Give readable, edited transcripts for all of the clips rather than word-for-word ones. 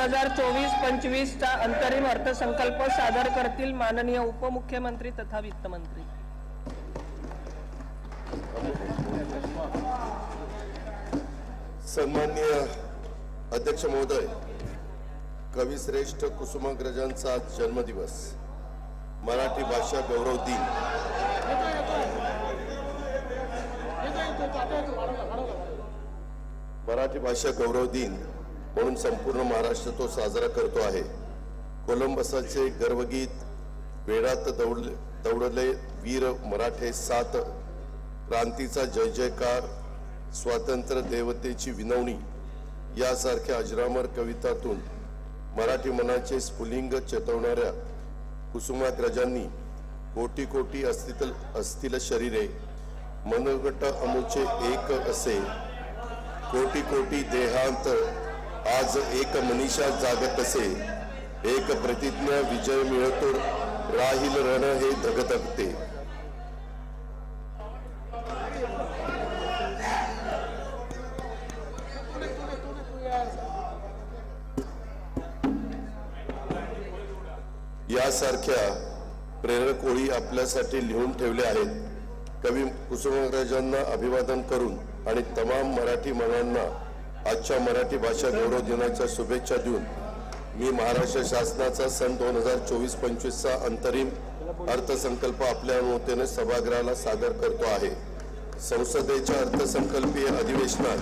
2024-25 चा अंतरिम अर्थसंकल्प सादर करतील माननीय उपमुख्यमंत्री तथा वित्तमंत्री। सन्माननीय अध्यक्ष महोदय, कविश्रेष्ठ कुसुमाग्रजांचा आज जन्मदिवस, मराठी भाषा गौरव दिन। मराठी भाषा गौरव दिन म्हणून संपूर्ण महाराष्ट्र तो साजरा करतो आहे। कोलंबसाचे गर्वगीत, वेळात दौडले वीर मराठे सात, क्रांतीचा जय जयकार, स्वातंत्र्य देवतेची विनवणी यासारख्या अजरामर कवितातून मराठी मनाचे स्फुलिंग चेतवणाऱ्या कुसुमाग्रजांनी कोटी कोटी असतील शरीरे, मनोगट अमुचे एक असे, कोटी कोटी देहांत आज एक मनीषा जागत असे, एक प्रतिज्ञा विजय मिळतो राहील रण हे धगधगते। यासारख्या प्रेरक ओळी आपल्यासाठी लिहून ठेवल्या आहेत। कवी कुसुमाग्रजांना अभिवादन करून आणि तमाम मराठी मनांना आजच्या मराठी भाषा गौरव दिनाच्या शुभेच्छा देऊन मी महाराष्ट्र शासनाचा सन 2024-25 चा अंतरिम अर्थसंकल्प आपल्या अनुमतीने सभागृहाला सादर करतो आहे। संसदेच्या अर्थसंकल्पीय अधिवेशनात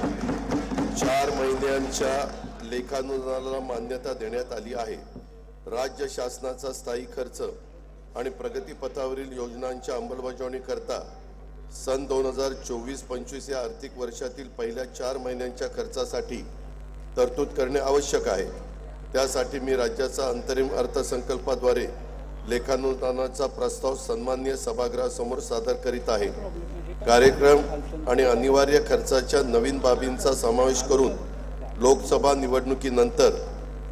4 महिन्यांच्या लेखानुदानाला मान्यता देण्यात आली आहे। राज्य शासनाचा स्थायी खर्च आणि प्रगतीपथावरील योजनांच्या अंमलबजावणी करता सन 2024-25 या आर्थिक वर्षातील पहिल्या 4 महिन्यांच्या खर्चासाठी तरतूद करणे आवश्यक आहे। त्यासाठी मी राज्याचा अंतरिम अर्थसंकल्पाद्वारे लेखानुदानाचा प्रस्ताव सन्माननीय सभागृहासमोर सादर करीत आहे। कार्यक्रम आणि अनिवार्य खर्चाच्या नवीन बाबींचा समावेश करून लोकसभा निवडणुकीनंतर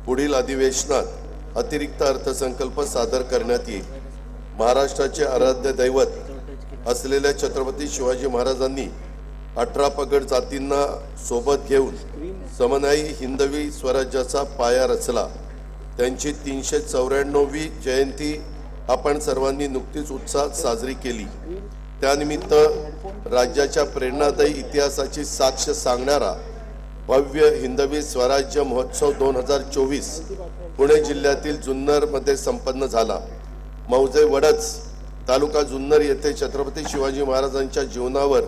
पुढील अधिवेशनात अतिरिक्त अर्थसंकल्प सादर करण्यात येईल। महाराष्ट्राचे आराध्य दैवत असलेल्या छत्रपती शिवाजी महाराजांनी 18 पगड जातींना सोबत घेऊन समन्वयी हिंदवी स्वराज्याचा पाया रचला। त्यांची 394वी जयंती आपण सर्वांनी नुकतीच उत्साहात साजरी केली। त्यानिमित्त राज्याच्या प्रेरणादायी इतिहासाची साक्ष सांगणारा भव्य हिंदवी स्वराज्य महोत्सव 2024 पुणे जिल्ह्यातील जुन्नर मध्ये संपन्न झाला। मौजे वडच तालुका जुन्नर येथे छत्रपती शिवाजी महाराजांच्या जीवनावर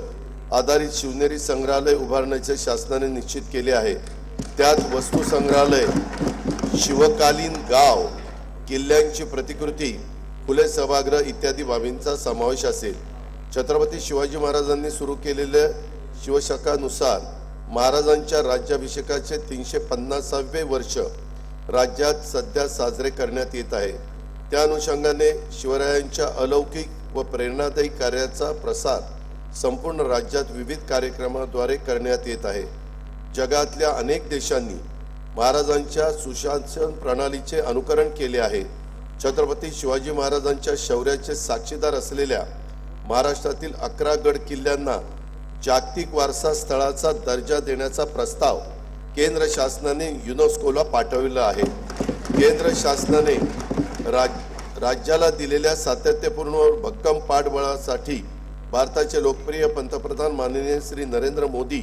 आधारित शिवनेरी संग्रहालय उभारण्याचे शासनाने निश्चित केले आहे। त्यात वस्तू संग्रहालय, शिवकालीन गाव, किल्ल्यांची प्रतिकृती, फुले सभागृह इत्यादी बाबींचा समावेश असेल। छत्रपती शिवाजी महाराजांनी सुरू केलेल्या शिवशकानुसार महाराजांच्या राज्याभिषेकाचे 350वे वर्ष राज्यात सध्या साजरे करण्यात येत आहे। त्या अनुषंगाने शिवरायांच्या अलौकिक व प्रेरणादायी कार्याचा प्रसार संपूर्ण राज्यात विविध कार्यक्रमाद्वारे करण्यात येत आहे। जगातल्या अनेक देशांनी महाराजांच्या सुशासन प्रणालीचे अनुकरण केले आहे। छत्रपती शिवाजी महाराजांच्या शौर्याचे साक्षीदार असलेल्या महाराष्ट्रातील 11 गड किल्ल्यांना जागतिक वारसा स्थळाचा दर्जा देण्याचा प्रस्ताव केंद्र शासनाने युनेस्कोला पाठविला आहे। केंद्र शासनाने राज्याला दिलेल्या सातत्यपूर्ण व भक्कम पाठबळासाठी भारताचे लोकप्रिय पंतप्रधान माननीय श्री नरेंद्र मोदी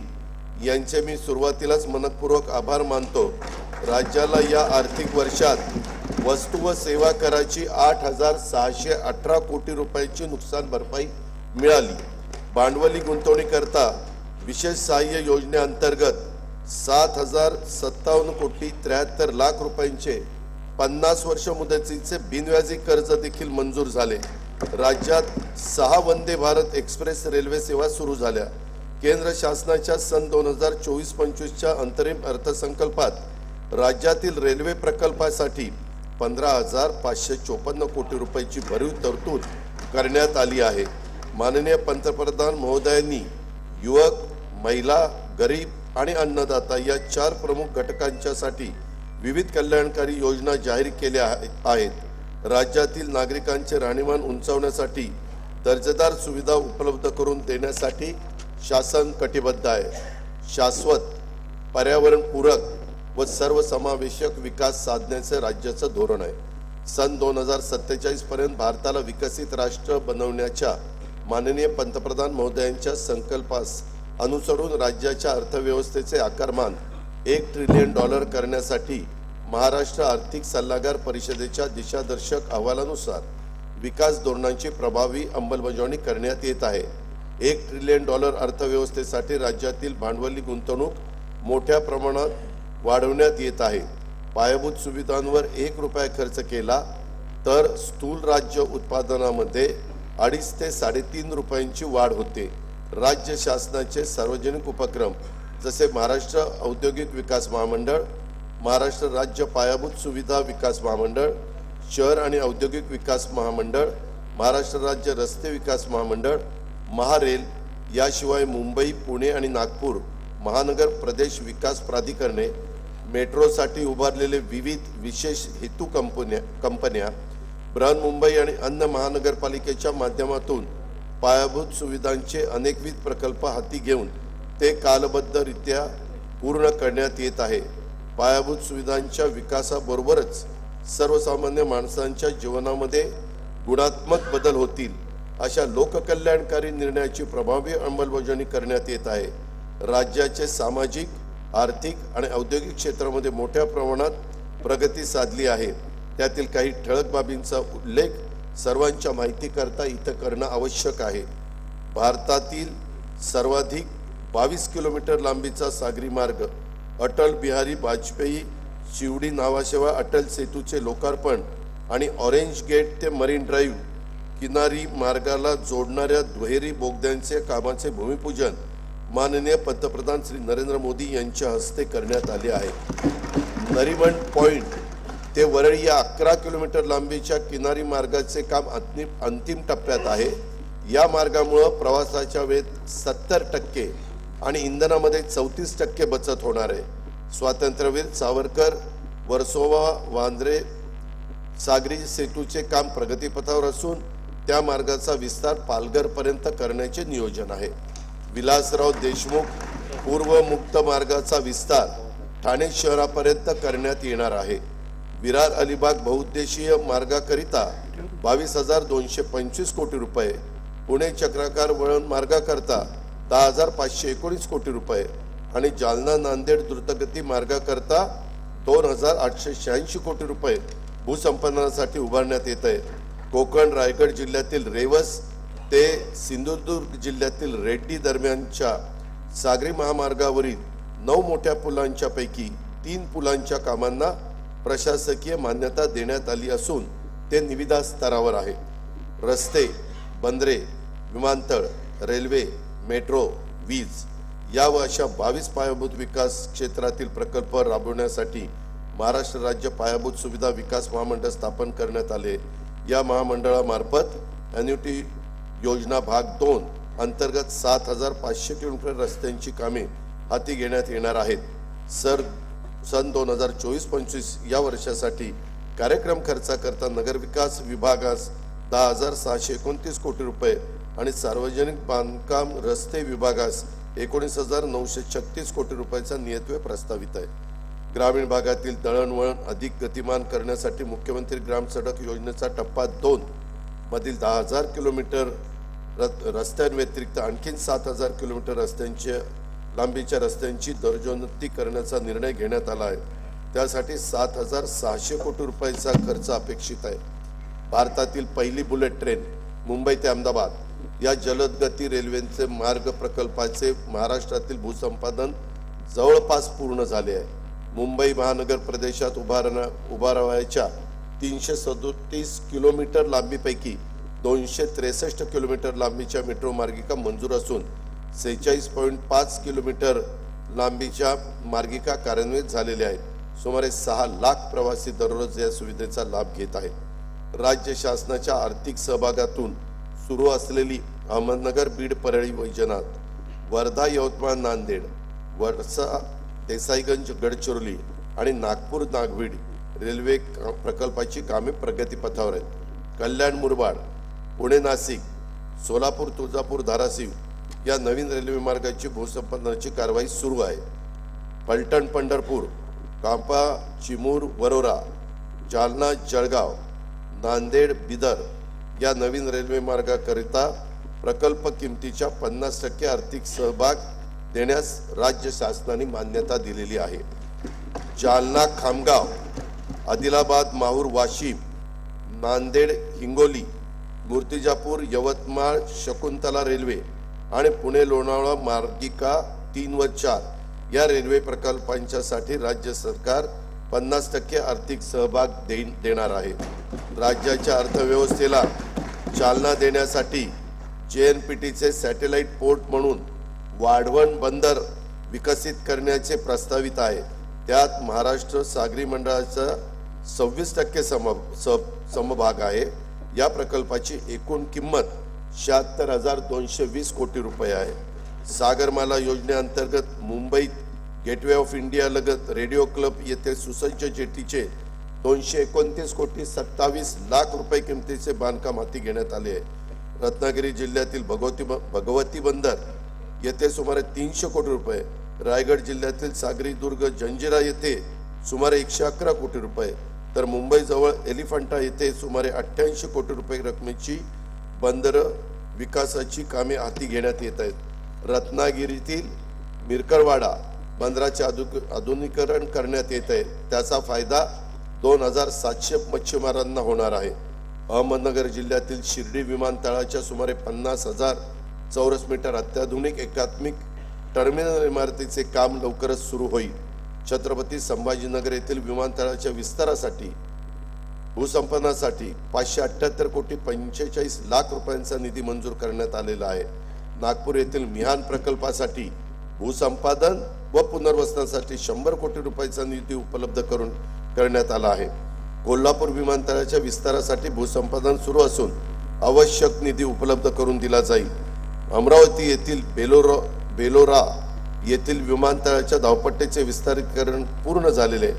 यांचे मी सुरुवातीलाच मनपूर्वक आभार मानतो। राज्याला या आर्थिक वर्षात वस्तू व सेवा कराची 8,618 कोटी रुपयांची नुकसान भरपाई मिळाली। भांडवली गुंतवणुकीकरता विशेष सहाय्य योजनेअंतर्गत 7,057 कोटी 73 लाख रुपयांचे 50 वर्ष मुदतीचे बिनव्याजी कर्ज देखील मंजूर झाले। राज्यात 6 वंदे भारत एक्सप्रेस रेल्वे सेवा सुरू झाल्या। केंद्र शासनाच्या सन 2024-25 च्या अंतरिम अर्थसंकल्पात राज्यातील रेल्वे प्रकल्पासाठी 15,554 कोटी रुपयांची भरीव तरतूद करण्यात आली आहे। माननीय पंतप्रधान महोदयांनी युवक, महिला, गरीब आणि अन्नदाता या 4 प्रमुख घटकांच्यासाठी विविध कल्याणकारी योजना जाहीर केल्या आहेत। राज्यातील नागरिकांचे राहणीमान उंचावण्यासाठी दर्जेदार सुविधा उपलब्ध करून देण्यासाठी शासन कटिबद्ध आहे। शाश्वत, पर्यावरणपूरक व सर्वसमावेशक विकास साधण्याचे राज्याचं धोरण आहे. सन 2047 पर्यंत भारताला विकसित राष्ट्र बनवण्याच्या माननीय पंतप्रधान महोदयांच्या संकल्पास अनुसरून राज्याच्या अर्थव्यवस्थेचे आकारमान $1 ट्रिलियन करण्यासाठी महाराष्ट्र आर्थिक सल्लागार परिषदेच्या दिशादर्शक अहवालानुसार विकास धोरणांची प्रभावी अंमलबजावणी करण्यात येत आहे. $1 ट्रिलियन अर्थव्यवस्थेसाठी राज्यातील भांडवली गुंतवणूक मोठ्या प्रमाणात वाढवण्यात येत आहे. पायाभूत सुविधांवर ₹1 खर्च केला तर स्थूल राज्य उत्पादनामध्ये 2.5 ते 3.5 रुपयांची वाढ होते. राज्य शासनाचे सार्वजनिक उपक्रम जसे महाराष्ट्र औद्योगिक विकास महामंडळ, महाराष्ट्र राज्य पायाभूत सुविधा विकास महामंडळ, शहर आणि औद्योगिक विकास महामंडळ, महाराष्ट्र राज्य रस्ते विकास महामंडळ, महारेल याशिवाय मुंबई, पुणे आणि नागपूर महानगर प्रदेश विकास प्राधिकरणे, मेट्रोसाठी उभारलेले विविध विशेष हेतू कंपन्या, बृहन्मुंबई आणि अन्य महानगरपालिकेच्या माध्यमातून पायाभूत सुविधांचे अनेकविध प्रकल्प हाती घेऊन ते कालबद्धरित्या पूर्ण करण्यात येत आहे. पायाभूत सुविधांच्या विकासाबरोबरच सर्वसामान्य माणसांच्या जीवनामध्ये गुणात्मक बदल होतील अशा लोककल्याणकारी निर्णयाची प्रभावी अंमलबजावणी करण्यात येत आहे. राज्याचे सामाजिक, आर्थिक आणि औद्योगिक क्षेत्रामध्ये मोठ्या प्रमाणात प्रगती साधली आहे. त्यातील काही ठळक बाबींचा उल्लेख सर्वांच्या माहितीकरता इथं करणं आवश्यक आहे. भारतातील सर्वाधिक 22 किलोमीटर लांबीचा सागरी मार्ग अटल बिहारी वाजपेयी शिवडी नावाशिवाय अटल सेतूचे लोकार्पण आणि ऑरेंज गेट ते मरीन ड्राईव्ह किनारी मार्गाला जोडणाऱ्या दुहेरी बोगद्यांचे कामाचे भूमिपूजन माननीय पंतप्रधान श्री नरेंद्र मोदी यांच्या हस्ते करण्यात आले आहे. नरिमन पॉइंट ते वरळी या 11 किलोमीटर लांबीच्या किनारी मार्गाचे काम अंतिम टप्प्यात आहे. या मार्गामुळे प्रवासाच्या वेळेत 70% आणि इंधनामध्ये 34% बचत होणार आहे. स्वातंत्र्यवीर सावरकर वर्सोवा वांद्रे सागरी सेतूचे काम प्रगतीपथावर असून त्या मार्गाचा विस्तार पालघरपर्यंत करण्याचे नियोजन आहे. विलासराव देशमुख पूर्व मुक्त मार्गाचा विस्तार ठाणे शहरापर्यंत करण्यात येणार आहे. विरार अलिबाग बहुउद्देशीय मार्गाकरिता 22,225 कोटी रुपये, पुणे चक्राकार वळण मार्गाकरता 10,519 कोटी रुपये आणि जालना नांदेड द्रुतगती मार्गाकरता 2,886 कोटी रुपये भूसंपादनासाठी उभारण्यात येत आहे. कोकण रायगड जिल्ह्यातील रेवस ते सिंधुदुर्ग जिल्ह्यातील रेड्डी दरम्यानच्या सागरी महामार्गावरील 9 मोठ्या पुलांच्या पैकी 3 पुलांच्या कामांना प्रशासकीय मान्यता देण्यात आली असून ते निविदा स्तरावर आहे. रस्ते, बंदरे, विमानतळ, रेल्वे, मेट्रो, वीज या व अशा 22 पायाभूत विकास क्षेत्रातील प्रकल्प राबवण्यासाठी महाराष्ट्र राज्य पायाभूत सुविधा विकास महामंडळ स्थापन करण्यात आले. या महामंडळामार्फत एन्युटी योजना भाग 2 अंतर्गत 7,500 किलोमीटर रस्त्यांची कामे हाती घेण्यात येणार आहेत. सन 2024-25 या वर्षासाठी कार्यक्रम खर्चाकरता नगरविकास विभागास 10,629 कोटी रुपये आणि सार्वजनिक बांधकाम रस्ते विभागास 19,936 कोटी रुपयाचा नियतव्यय प्रस्तावित आहे. ग्रामीण भागातील दळणवळण अधिक गतिमान करण्यासाठी मुख्यमंत्री ग्राम सडक योजनेचा टप्पा 2 मधील 10,000 किलोमीटर रस्त्यांव्यतिरिक्त आणखी 7,000 किलोमीटर रस्त्यांच्या लांबीच्या रस्त्यांची दर्जोन्नती करण्याचा निर्णय घेण्यात आला आहे. त्यासाठी 7,600 कोटी रुपयाचा खर्च अपेक्षित आहे. भारतातील पहिली बुलेट ट्रेन मुंबई ते अहमदाबाद या जलद गती रेल्वेचे मार्ग प्रकल्पाचे महाराष्ट्रातील भूसंपादन जवळपास पूर्ण झाले आहे. मुंबई महानगर प्रदेशात उभारावयाच्या 337 किलोमीटर लांबीपैकी 263 किलोमीटर लांबीच्या मेट्रो मार्गिका मंजूर असून 46.5 किलोमीटर लांबीच्या मार्गिका कार्यान्वित झालेल्या आहेत. सुमारे 6 लाख प्रवासी दररोज या सुविधेचा लाभ घेत आहेत. राज्य शासनाच्या आर्थिक सहभागातून सुरू असलेली अहमदनगर बीड परळी वैजनाथ, वर्धा यवतमाळ नांदेड, वर्षा देसाईगंज गडचिरोली आणि नागपूर नागवीड रेल्वे प्रकल्पाची कामे प्रगतीपथावर आहेत. कल्याण मुरबाड, पुणे नाशिक, सोलापूर तुळजापूर धाराशिव या नवीन रेल्वे मार्गाची भूसंपादनाची कारवाई सुरू आहे. फलटण पंढरपूर, कांपा चिमूर वरोरा, जालना जळगाव, नांदेड बिदर या नवीन रेल्वे मार्गाकरिता प्रकल्प किमतीच्या 50% आर्थिक सहभाग देण्यास राज्य शासनाने मान्यता दिलेली आहे। जालना खामगाव, आदिलाबाद माहूर वाशिम, नांदेड हिंगोली, मूर्तिजापूर यवतमाळ शकुंतला रेल्वे आणि पुणे लोणावळा मार्गिका 3 व 4 या रेल्वे प्रकल्पांच्यासाठी राज्य सरकार 50% आर्थिक सहभाग देणार आहे। राज्याच्या अर्थव्यवस्थेला चालना देण्यासाठी JNPTचे सॅटेलाइट पोर्ट म्हणून वाढवण बंदर विकसित करण्याचे प्रस्तावित आहे। त्यात महाराष्ट्र सागरी मंडळाचा 26% समभाग आहे। या प्रकल्पाची एकूण किंमत 76,220 कोटी रुपये आहे। सागरमाला योजनेअंतर्गत मुंबईत गेटवे ऑफ इंडिया लगत रेडिओ क्लब येथे सुसज्ज जेटीचे 229 कोटी 27 लाख रुपये किमतीचे बांधकाम हाती घेण्यात आले आहे। रत्नागिरी जिल्ह्यातील भगवती बंदर येथे सुमारे 300 कोटी रुपये, रायगड जिल्ह्यातील सागरी दुर्ग जंजिरा येथे सुमारे 111 कोटी रुपये, तर मुंबई जवळ एलिफंटा येथे सुमारे 88 कोटी रुपये रकमेची बंदर विकासाची कामे हाती घेण्यात येत आहेत। रत्नागिरीतील मिरकरवाडा बंदराचे आधुनिकीकरण करण्यात येत आहे। त्याचा फायदा 2700 मच्छीमारांना होणार आहे। अहमदनगर जिल्ह्यातील शिर्डी विमानतळाच्या सुमारे 50,000 चौरस मीटर अत्याधुनिक एकात्मिक टर्मिनल इमारतीचे काम लवकरच सुरू होईल। छत्रपती संभाजीनगर येथील विमानतळाच्या विस्तारासाठी भूसंपादनासाठी 578 कोटी 45 लाख रुपयांचा निधी मंजूर करण्यात आलेला आहे। नागपूर येथील मिहान प्रकल्पासाठी भूसंपादन व पुनर्वसनासाठी 100 कोटी रुपयांचा निधी उपलब्ध करण्यात आला आहे। कोल्हापूर विमानतळाच्या विस्तारासाठी भूसंपादन सुरू असून आवश्यक निधी उपलब्ध करून दिला जाईल। अमरावती येथील बेलोरा येथील विमानतळाच्या धावपट्टीचे विस्तारीकरण पूर्ण झालेले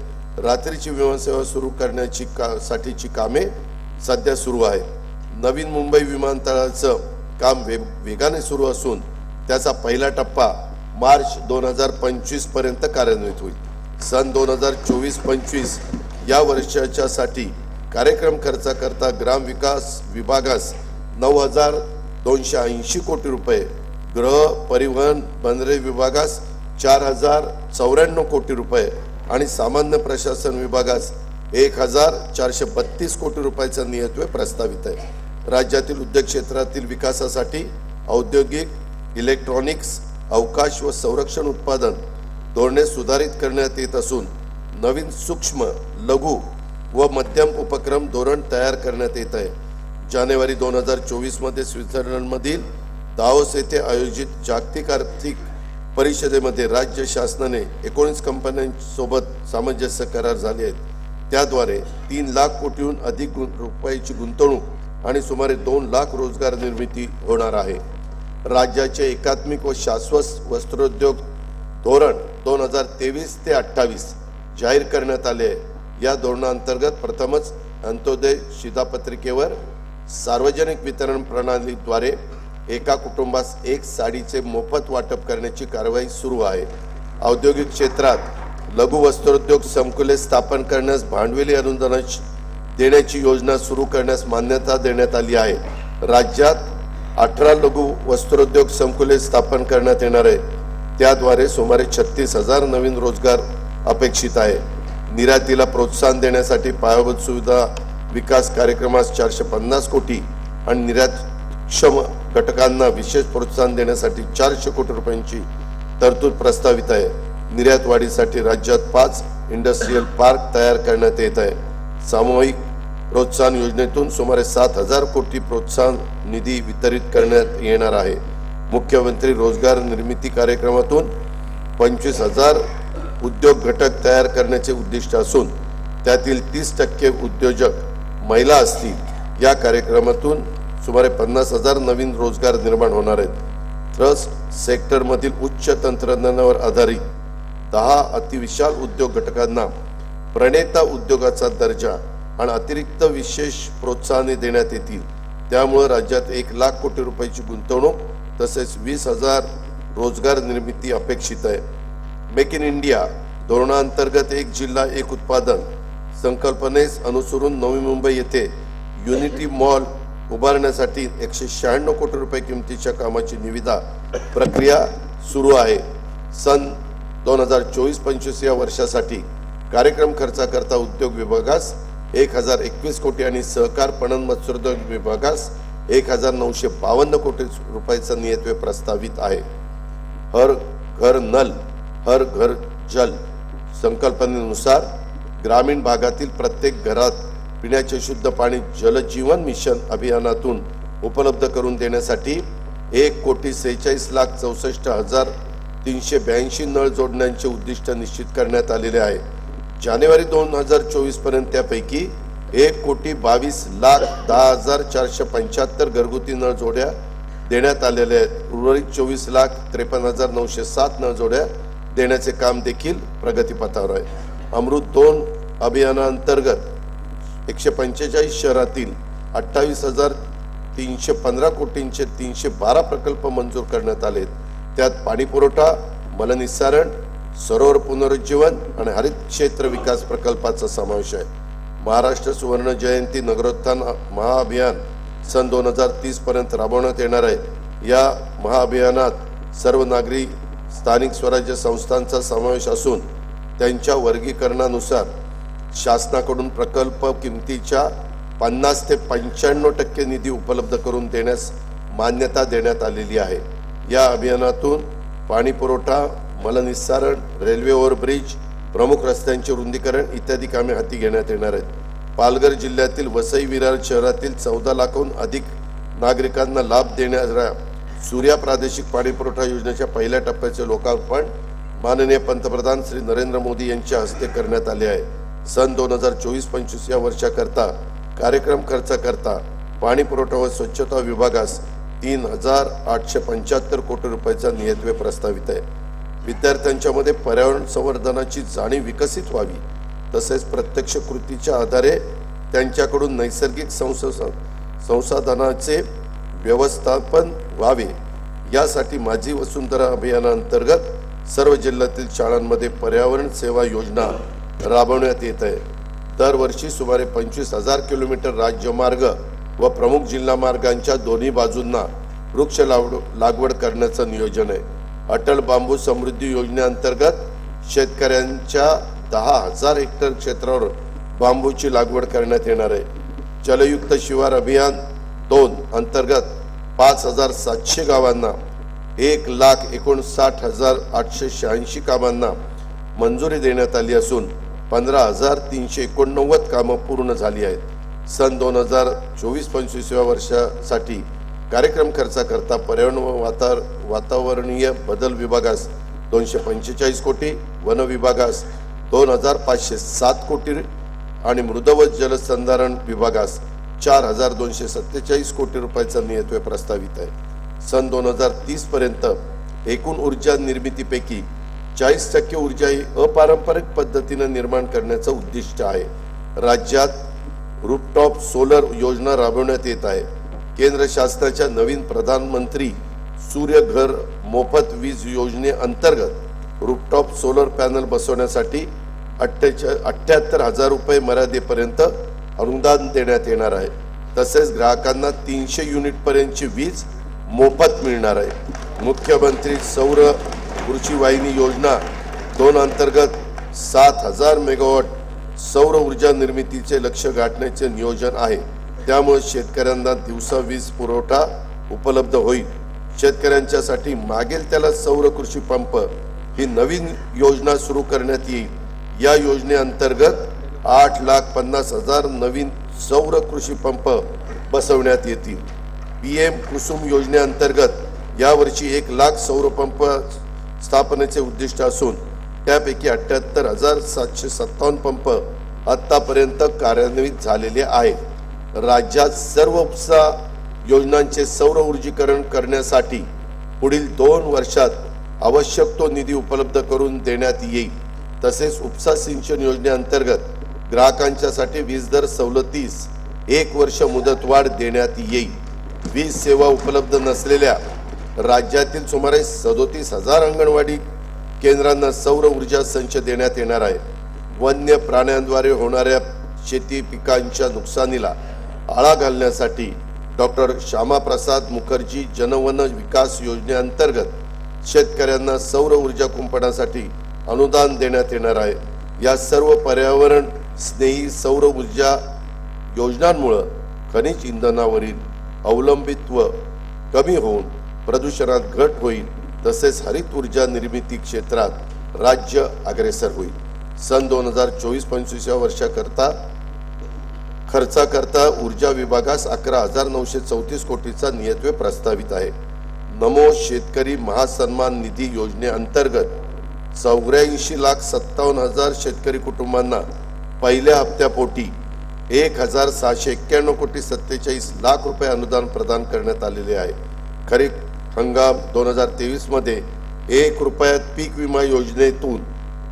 रात्रीची विमानसेवा सुरू करण्याची साठीची कामे सध्या सुरू आहे। नवीन मुंबई विमानतळाचं काम वेगाने सुरू असून त्याचा पहिला टप्पा मार्च 2025 पर्यंत कार्यान्वित होईल। सन 2024-25 या वर्षाच्यासाठी कार्यक्रम खर्चाकरता ग्राम विकास विभागास 9,280 कोटी रुपये, गृह परिवहन बंदरे विभागास 4,094 कोटी रुपये आणि सामान्य प्रशासन विभागास 1,432 कोटी रुपयाचा नियतव्यय प्रस्तावित आहे। राज्यातील उद्योग क्षेत्रातील विकासासाठी औद्योगिक, इलेक्ट्रॉनिक्स, अवकाश व संरक्षण उत्पादन धोरणे सुधारित करण्यात येत असून नवीन सूक्ष्म, लघु व मध्यम उपक्रम धोरण तयार करण्यात येत आहे। जानेवारी 2024 मध्ये स्वित्झर्लंडमधील दावोस येथे आयोजित जागतिक आर्थिक परिषदेमध्ये राज्य शासनाने 19 कंपन्यांसोबत सामंजस्य करार झाले आहेत। त्याद्वारे 3 लाख कोटीहून अधिक रुपयाची गुंतवणूक आणि सुमारे 2 लाख रोजगार निर्मिती होणार आहे। राज्याचे एकात्मिक व शाश्वत वस्त्रोद्योग धोरण 2023 ते 28 जाहीर करण्यात आले आहे। या धोरणाअंतर्गत प्रथमच अंत्योदय शिधापत्रिकेवर सार्वजनिक वितरण प्रणालीद्वारे एका कुटुंबास 1 साडीचे मोफत वाटप करण्याची कारवाई सुरू आहे। औद्योगिक क्षेत्रात लघु वस्त्रोद्योग संकुले स्थापन करण्यास भांडवली अनुदान देण्याची योजना सुरू करण्यास मान्यता देण्यात आली आहे। राज्यात 18 लघु वस्त्रोद्योग संकुले स्थापन करण्यात येणार आहे। त्याद्वारे सुमारे 36,000 नवीन रोजगार अपेक्षित आहे। निर्यातीला प्रोत्साहन देण्यासाठी पायाभूत सुविधा विकास कार्यक्रमास 450 कोटी आणि निर्यातक्षम घटकांना विशेष प्रोत्साहन देण्यासाठी 400 कोटी रुपयांची तरतूद प्रस्तावित आहे। निर्यात वाढीसाठी राज्यात 5 इंडस्ट्रियल पार्क तयार करण्यात येत आहे। सामूहिक प्रोत्साहन योजनेतून सुमारे 7,000 कोटी प्रोत्साहन निधी वितरित करण्यात येणार आहे। मुख्यमंत्री रोजगार निर्मिती कार्यक्रमातून 25,000 उद्योग घटक तयार करण्याचे उद्दिष्ट असून त्यातील 30% उद्योजक महिला असतील। या कार्यक्रमातून सुमारे 50,000 नवीन रोजगार निर्माण होणार आहेत। ट्रस्ट सेक्टरमधील उच्च तंत्रज्ञानावर आधारित 10 अतिविशाल उद्योग घटकांना प्रणेता उद्योगाचा दर्जा आणि अतिरिक्त विशेष प्रोत्साहने देण्यात येतील। त्यामुळे राज्यात 1 लाख कोटी रुपयाची गुंतवणूक तसेच 20,000 रोजगार निर्मिती अपेक्षित आहे। मेक इन इंडिया धोरणांतर्गत एक जिल्हा एक उत्पादन संकल्पनेस अनुसरून नवी मुंबई येथे युनिटी मॉल उभारण्यासाठी 196 कोटी रुपये किमतीच्या कामाची निविदा प्रक्रिया सुरू आहे. सन 2024-25 या वर्षासाठी कार्यक्रम खर्चाकरता उद्योग विभागास 1021 कोटी आणि सहकार पणन मत्स्योद्योग विभागास 1952 कोटी रुपयाचा नियतव्यय प्रस्तावित आहे. हर घर नल हर घर जल संकल्पनेनुसार ग्रामीण भागातील प्रत्येक घरात पिण्याचे शुद्ध पाणी जलजीवन मिशन अभियानातून उपलब्ध करून देण्यासाठी 1,46,64,382 नळ जोडण्याचे उद्दिष्ट निश्चित करण्यात आलेले आहे. जानेवारी 2024 पर्यंत त्यापैकी 1,22,10,475 घरगुती नळ जोड्या देण्यात आलेल्या आहेत. उर्वरित 24,53,907 नळ जोड्या देण्याचे काम देखील प्रगतीपथावर आहे. अमृत 2 अभियानांतर्गत 145 शहरातील 28,315 कोटींचे 312 प्रकल्प मंजूर करण्यात आले. त्यात पाणी पुरवठा, मलनिस्सारण, सरोवर पुनरुज्जीवन आणि हरित क्षेत्र विकास प्रकल्पाचा समावेश आहे. महाराष्ट्र सुवर्ण जयंती नगरोत्थान महाअभियान सन 2030 पर्यंत राबवण्यात येणार आहे. या महाअभियानात सर्व नागरी स्थानिक स्वराज्य संस्थांचा समावेश असून त्यांच्या वर्गीकरणानुसार शासनाकडून प्रकल्प किमतीच्या 50 ते 95% निधी उपलब्ध करून देण्यास मान्यता देण्यात आलेली आहे. या अभियानातून पाणी पुरवठा, मलनिस्सारण, रेल्वे ओव्हरब्रिज, प्रमुख रस्त्यांचे रुंदीकरण इत्यादी कामे हाती घेण्यात येणार आहेत. पालघर जिल्ह्यातील वसई विरार शहरातील 14 लाखाहून अधिक नागरिकांना लाभ देणाऱ्या सूर्या प्रादेशिक पाणी पुरवठा योजनेच्या पहिल्या टप्प्याचे लोकार्पण माननीय पंतप्रधान श्री नरेंद्र मोदी यांच्या हस्ते करण्यात आले आहे. सन 2024-25 या वर्षाकरता कार्यक्रम खर्चाकरता पाणी पुरवठा व स्वच्छता विभागास 3,875 कोटी रुपयाचा नियतव्यय प्रस्तावित आहे. विद्यार्थ्यांच्या मध्ये पर्यावरण संवर्धनाची जाणीव विकसित व्हावी तसेच प्रत्यक्ष कृतीच्या आधारे त्यांच्याकडून नैसर्गिक संसाधनाचे व्यवस्थापन व्हावे यासाठी माझी वसुंधरा अभियानांतर्गत सर्व जिल्ह्यातील शाळांमध्ये पर्यावरण सेवा योजना राबवण्यात येत आहे. दरवर्षी सुमारे 25,000 किलोमीटर राज्यमार्ग व प्रमुख जिल्हा मार्गांच्या दोन्ही बाजूंना वृक्ष लागवड करण्याचं नियोजन आहे. अटल बांबू समृद्धी योजनेअंतर्गत शेतकऱ्यांच्या 10,000 हेक्टर क्षेत्रावर बांबूची लागवड करण्यात येणार आहे. जलयुक्त शिवार अभियान 2 अंतर्गत 5,700 गावांना 1,59,886 कामांना मंजुरी देण्यात आली असून 15,389 कामं पूर्ण झाली आहेत. सन 2024-25 या वर्षासाठी कार्यक्रम खर्चाकरता पर्यावरण व वातावरणीय बदल विभागास 245 कोटी, वन विभागास 2,507 कोटी आणि मृद व जलसंधारण विभागास 4,247 कोटी रुपयाचा नियतव्यय प्रस्तावित आहे. सन 2030 पर्यंत एकूण ऊर्जा निर्मितीपैकी 40% ऊर्जा ही अपारंपरिक पद्धतीने निर्माण करण्याचं उद्दिष्ट आहे. राज्यात रूफटॉप सोलर योजना राबवण्यात येत आहे. केंद्र शासनाच्या नवीन प्रधानमंत्री सूर्य घर मोफत वीज योजनेअंतर्गत रूफटॉप सोलर पॅनल बसवण्यासाठी 78,000 रुपये मर्यादेपर्यंत अनुदान देण्यात येणार आहे. तसेच ग्राहकांना 300 युनिट पर्यंतची वीज मोफत मिळणार आहे. मुख्यमंत्री सौर ऊर्जावाहिनी योजना 2 अंतर्गत 7,000 मेगावॉट सौर ऊर्जा निर्मितीचे लक्ष्य गाठण्याचे नियोजन आहे. त्यामुळे शेतकऱ्यांना दिवसा वीज पुरवठा उपलब्ध होईल. शेतकऱ्यांच्यासाठी मागेल त्याला सौर कृषी पंप ही नवीन योजना सुरू करण्यात येईल. या योजनेअंतर्गत 8,50,000 नवीन सौर कृषी पंप बसवण्यात येतील. PM कुसुम योजनेअंतर्गत यावर्षी 1,00,000 सौर पंप स्थापनेचे उद्दिष्ट असून त्यापैकी 78,757 पंप आतापर्यंत कार्यान्वित झालेले आहेत. राज्यात सर्व उपसा योजनांचे सौर ऊर्जीकरण करण्यासाठी पुढील 2 वर्षात आवश्यक तो निधी उपलब्ध करून देण्यात येईल. तसेच उपसा सिंचन योजनेअंतर्गत ग्राहकांच्यासाठी वीज दर सवलतीस 1 वर्ष मुदतवाढ देण्यात येईल. वीज सेवा उपलब्ध नसलेल्या राज्यातील सुमारे 37,000 अंगणवाडी केंद्रांना सौर ऊर्जा संच देण्यात येणार आहे. वन्य प्राण्यांद्वारे होणाऱ्या शेती पिकांच्या नुकसानीला आळा घालण्यासाठी डॉक्टर श्यामाप्रसाद मुखर्जी जनवन विकास योजनेअंतर्गत शेतकऱ्यांना सौर ऊर्जा कुंपणासाठी अनुदान देण्यात येणार आहे. या सर्व पर्यावरण स्नेही सौर ऊर्जा योजनांमुळे खनिज इंधनावरील अवलंबित्व कमी होऊन प्रदूषणात घट होईल. तसेच हरित ऊर्जा निर्मिती क्षेत्रात राज्य अग्रेसर होईल. सन 2024-25 या वर्षाकरता खर्चाकरता ऊर्जा विभागास 11,934 कोटीचा नियतव्यय प्रस्तावित आहे. नमो शेतकरी महासन्मान निधी योजनेअंतर्गत 84,57,000 शेतकरी कुटुंबांना पहिल्या हप्त्यापोटी 1,691 कोटी 47 लाख रुपये अनुदान प्रदान करण्यात आलेले आहे. खरीप हंगाम 2023 मध्ये 1 रुपयात पीक विमा योजनेतून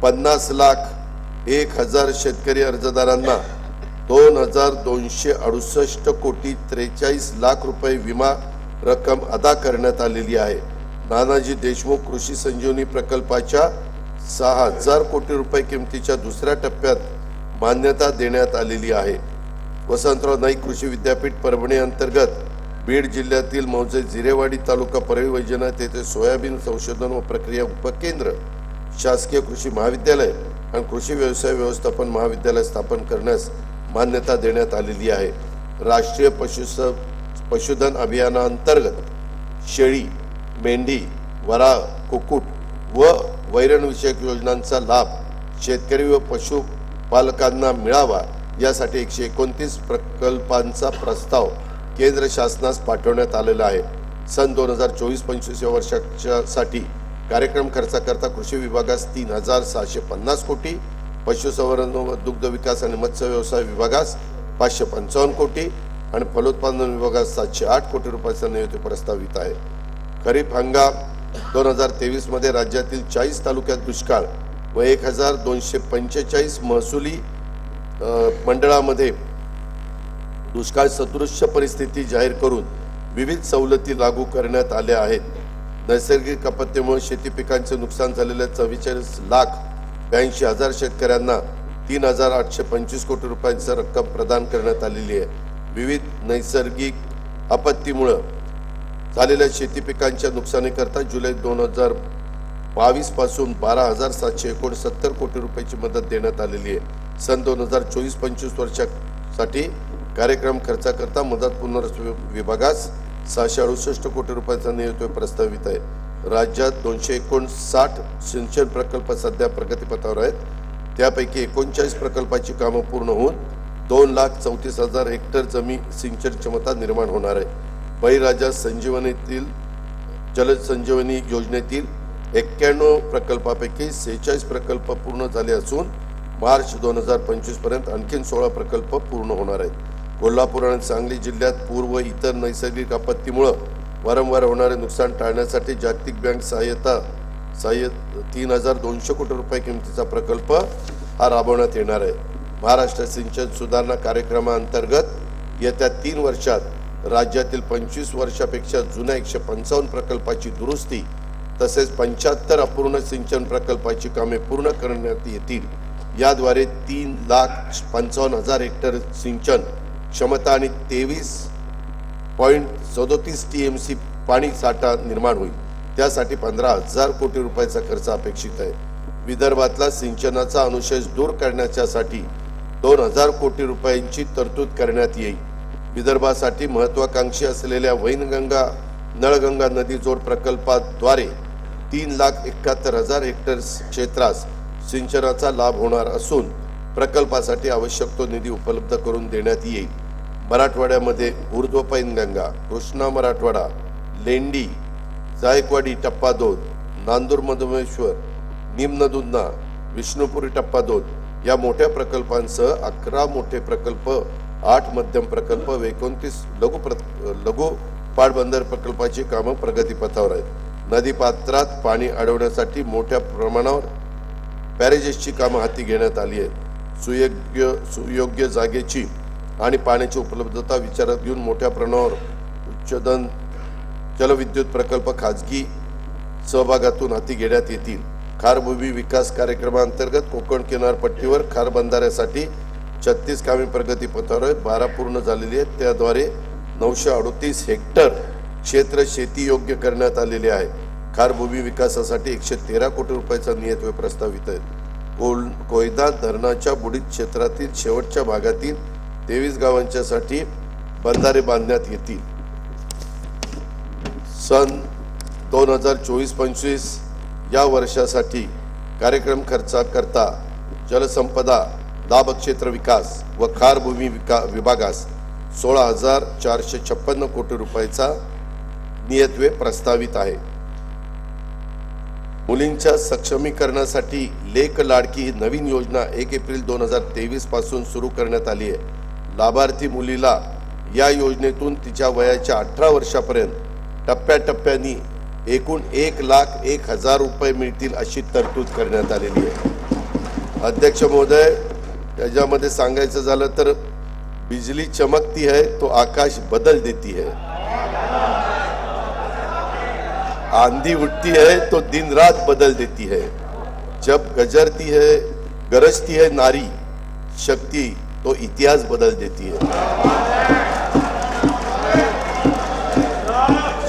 50,01,000 शेतकरी अर्जदारांना 2,268 कोटी 43 लाख रुपये विमा रक्कम अदा करण्यात आलेली आहे. नानाजी देशमुख कृषी संजीवनी प्रकल्पाच्या 6,000 कोटी रुपये किमतीच्या दुसऱ्या टप्प्यात मान्यता देण्यात आलेली आहे. वसंतराव नाईक कृषी विद्यापीठ परभणी अंतर्गत बीड जिल्ह्यातील मौजे जिरेवाडी तालुका परळी वैजनाथ येथे सोयाबीन संशोधन व प्रक्रिया उपकेंद्र, शासकीय कृषी महाविद्यालय आणि कृषी व्यवसाय व्यवस्थापन महाविद्यालय स्थापन करण्यास मान्यता देण्यात आलेली आहे. राष्ट्रीय पशुधन अभियानाअंतर्गत शेळी, मेंढी, वराह, कुक्कुट व वैरण विषयक योजनांचा लाभ शेतकरी व पशुपालकांना मिळावा यासाठी 129 प्रकल्पांचा प्रस्ताव केंद्र शासनास पाठवण्यात आलेला आहे. सन 2024-25 या वर्षासाठी कार्यक्रम खर्चाकरता कृषी विभागास 3,650 कोटी, पशुसंवर्धन व दुग्ध विकास आणि मत्स्य व्यवसाय विभागास 555 कोटी आणि फलोत्पादन विभागास 708 कोटी रुपयाचा निधी प्रस्तावित आहे. खरीप हंगाम 2023 मध्ये राज्यातील 40 तालुक्यात दुष्काळ व 1,245 महसुली मंडळामध्ये दुष्काळ सदृश्य परिस्थिती जाहीर करून विविध सवलती लागू करण्यात आल्या आहेत. नैसर्गिक आपत्तीमुळे शेती पिकांचे नुकसान झालेल्या 44,82,000 शेतकऱ्यांना 3,825 कोटी रुपयांची रक्कम प्रदान करण्यात आलेली आहे. विविध नैसर्गिक आपत्तीमुळे झालेल्या शेती पिकांच्या नुकसानीकरता जुलै 2022 पासून 12,769 कोटी रुपयाची मदत देण्यात आलेली आहे. सन 2024-25 वर्षासाठी कार्यक्रम खर्चाकरता मदत पुनर्वसन विभागास 668 कोटी रुपयाचा नियतव्यय प्रस्तावित आहे. राज्यात 259 सिंचन प्रकल्प सध्या प्रगतीपथावर आहेत. त्यापैकी 39 प्रकल्पाची कामं पूर्ण होऊन 2,34,000 हेक्टर जमीन सिंचन क्षमता निर्माण होणार आहे. बळीराजा संजीवनीतील जलसंजीवनी योजनेतील 91 प्रकल्पापैकी 46 प्रकल्प पूर्ण झाले असून मार्च 2025 पर्यंत आणखी 16 प्रकल्प पूर्ण होणार आहेत. कोल्हापूर आणि सांगली जिल्ह्यात पूर व इतर नैसर्गिक आपत्तीमुळे वारंवार होणारे नुकसान टाळण्यासाठी जागतिक बँक सहाय्यता 3,200 कोटी रुपये किमतीचा प्रकल्प हा राबवण्यात येणार आहे. महाराष्ट्र सिंचन सुधारणा कार्यक्रमाअंतर्गत येत्या 3 वर्षात राज्यातील 25 वर्षापेक्षा जुन्या 155 प्रकल्पाची दुरुस्ती तसेच 75 अपूर्ण सिंचन प्रकल्पाची कामे पूर्ण करण्यात येतील. याद्वारे 3,55,000 हेक्टर सिंचन क्षमता आणि 23.37 TMC पाणी साठा निर्माण होईल. त्यासाठी 15,000 कोटी रुपयाचा खर्च अपेक्षित आहे. विदर्भातला सिंचनाचा अनुशेष दूर करण्यासाठी 2,000 कोटी रुपयांची तरतूद करण्यात येईल. विदर्भासाठी महत्वाकांक्षी असलेल्या वैनगंगा नळगंगा नदी जोड प्रकल्पाद्वारे 3,71,000 हेक्टर क्षेत्रास सिंचनाचा लाभ होणार असून प्रकल्पासाठी आवश्यक तो निधी उपलब्ध करून देण्यात येईल. मराठवाड्यामध्ये ऊर्ध्व पैनगंगा, कृष्णा मराठवाडा, लेंडी, जायकवाडी टप्पा 2, नांदूर मधुमेश्वर, निम्न दुधना, विष्णुपुरी टप्पा 2 या मोठ्या प्रकल्पांसह 11 मोठे प्रकल्प, 8 मध्यम प्रकल्प व 29 लघु पाटबंधारे प्रकल्पाची कामं प्रगतीपथावर आहेत. नदीपात्रात पाणी अडवण्यासाठी मोठ्या प्रमाणावर बॅरेजेसची कामं हाती घेण्यात आली आहेत. सुयोग्य जागेची आणि पाण्याची उपलब्धता विचारात घेऊन मोठ्या प्रमाणावर उच्चदन जलविद्युत प्रकल्प खाजगी सहभागातून हाती घेण्यात येतील. खारभूमी विकास कार्यक्रमांतर्गत कोकण किनारपट्टीवर खार बंधाऱ्यासाठी 36 कामे प्रगतीपथावर आहेत. 12 पूर्ण झालेली आहेत. त्याद्वारे 938 हेक्टर क्षेत्र शेतीयोग्य करण्यात आलेले आहे. खारभूमी विकासासाठी 113 कोटी रुपयाचा नियतव्यय प्रस्तावित आहे. कोयना धरणाच्या बुडीत क्षेत्रातील शेवटच्या भागातील 23 गावांच्यासाठी बंधारे बांधण्यात येतील. सन 2024-25 या वर्षासाठी कार्यक्रम खर्चाकरता जलसंपदा, दाबक्षेत्र विकास व खारभूमी विभागास 16,456 कोटी रुपयाचा नियतव्यय प्रस्तावित आहे. मुलींच्या सक्षमीकरणासाठी लेक लाडकी ही नवीन योजना 1 एप्रिल 2023 पासून सुरू करण्यात आली आहे. लाभार्थी मुलीला या योजनेतून तिच्या वयाच्या 18 वर्षापर्यंत टप्प्याटप्प्याने एकूण 1,01,000 रुपये मिळतील अशी तरतूद करण्यात आलेली आहे. अध्यक्ष महोदय, त्याच्यामध्ये सांगायचं झालं तर बिजली चमकती है तो आकाश बदल देती है, आंधी उठती है तो दिन रात बदल देती है, जब गरजती है नारी शक्ति तो इतिहास बदल देती है.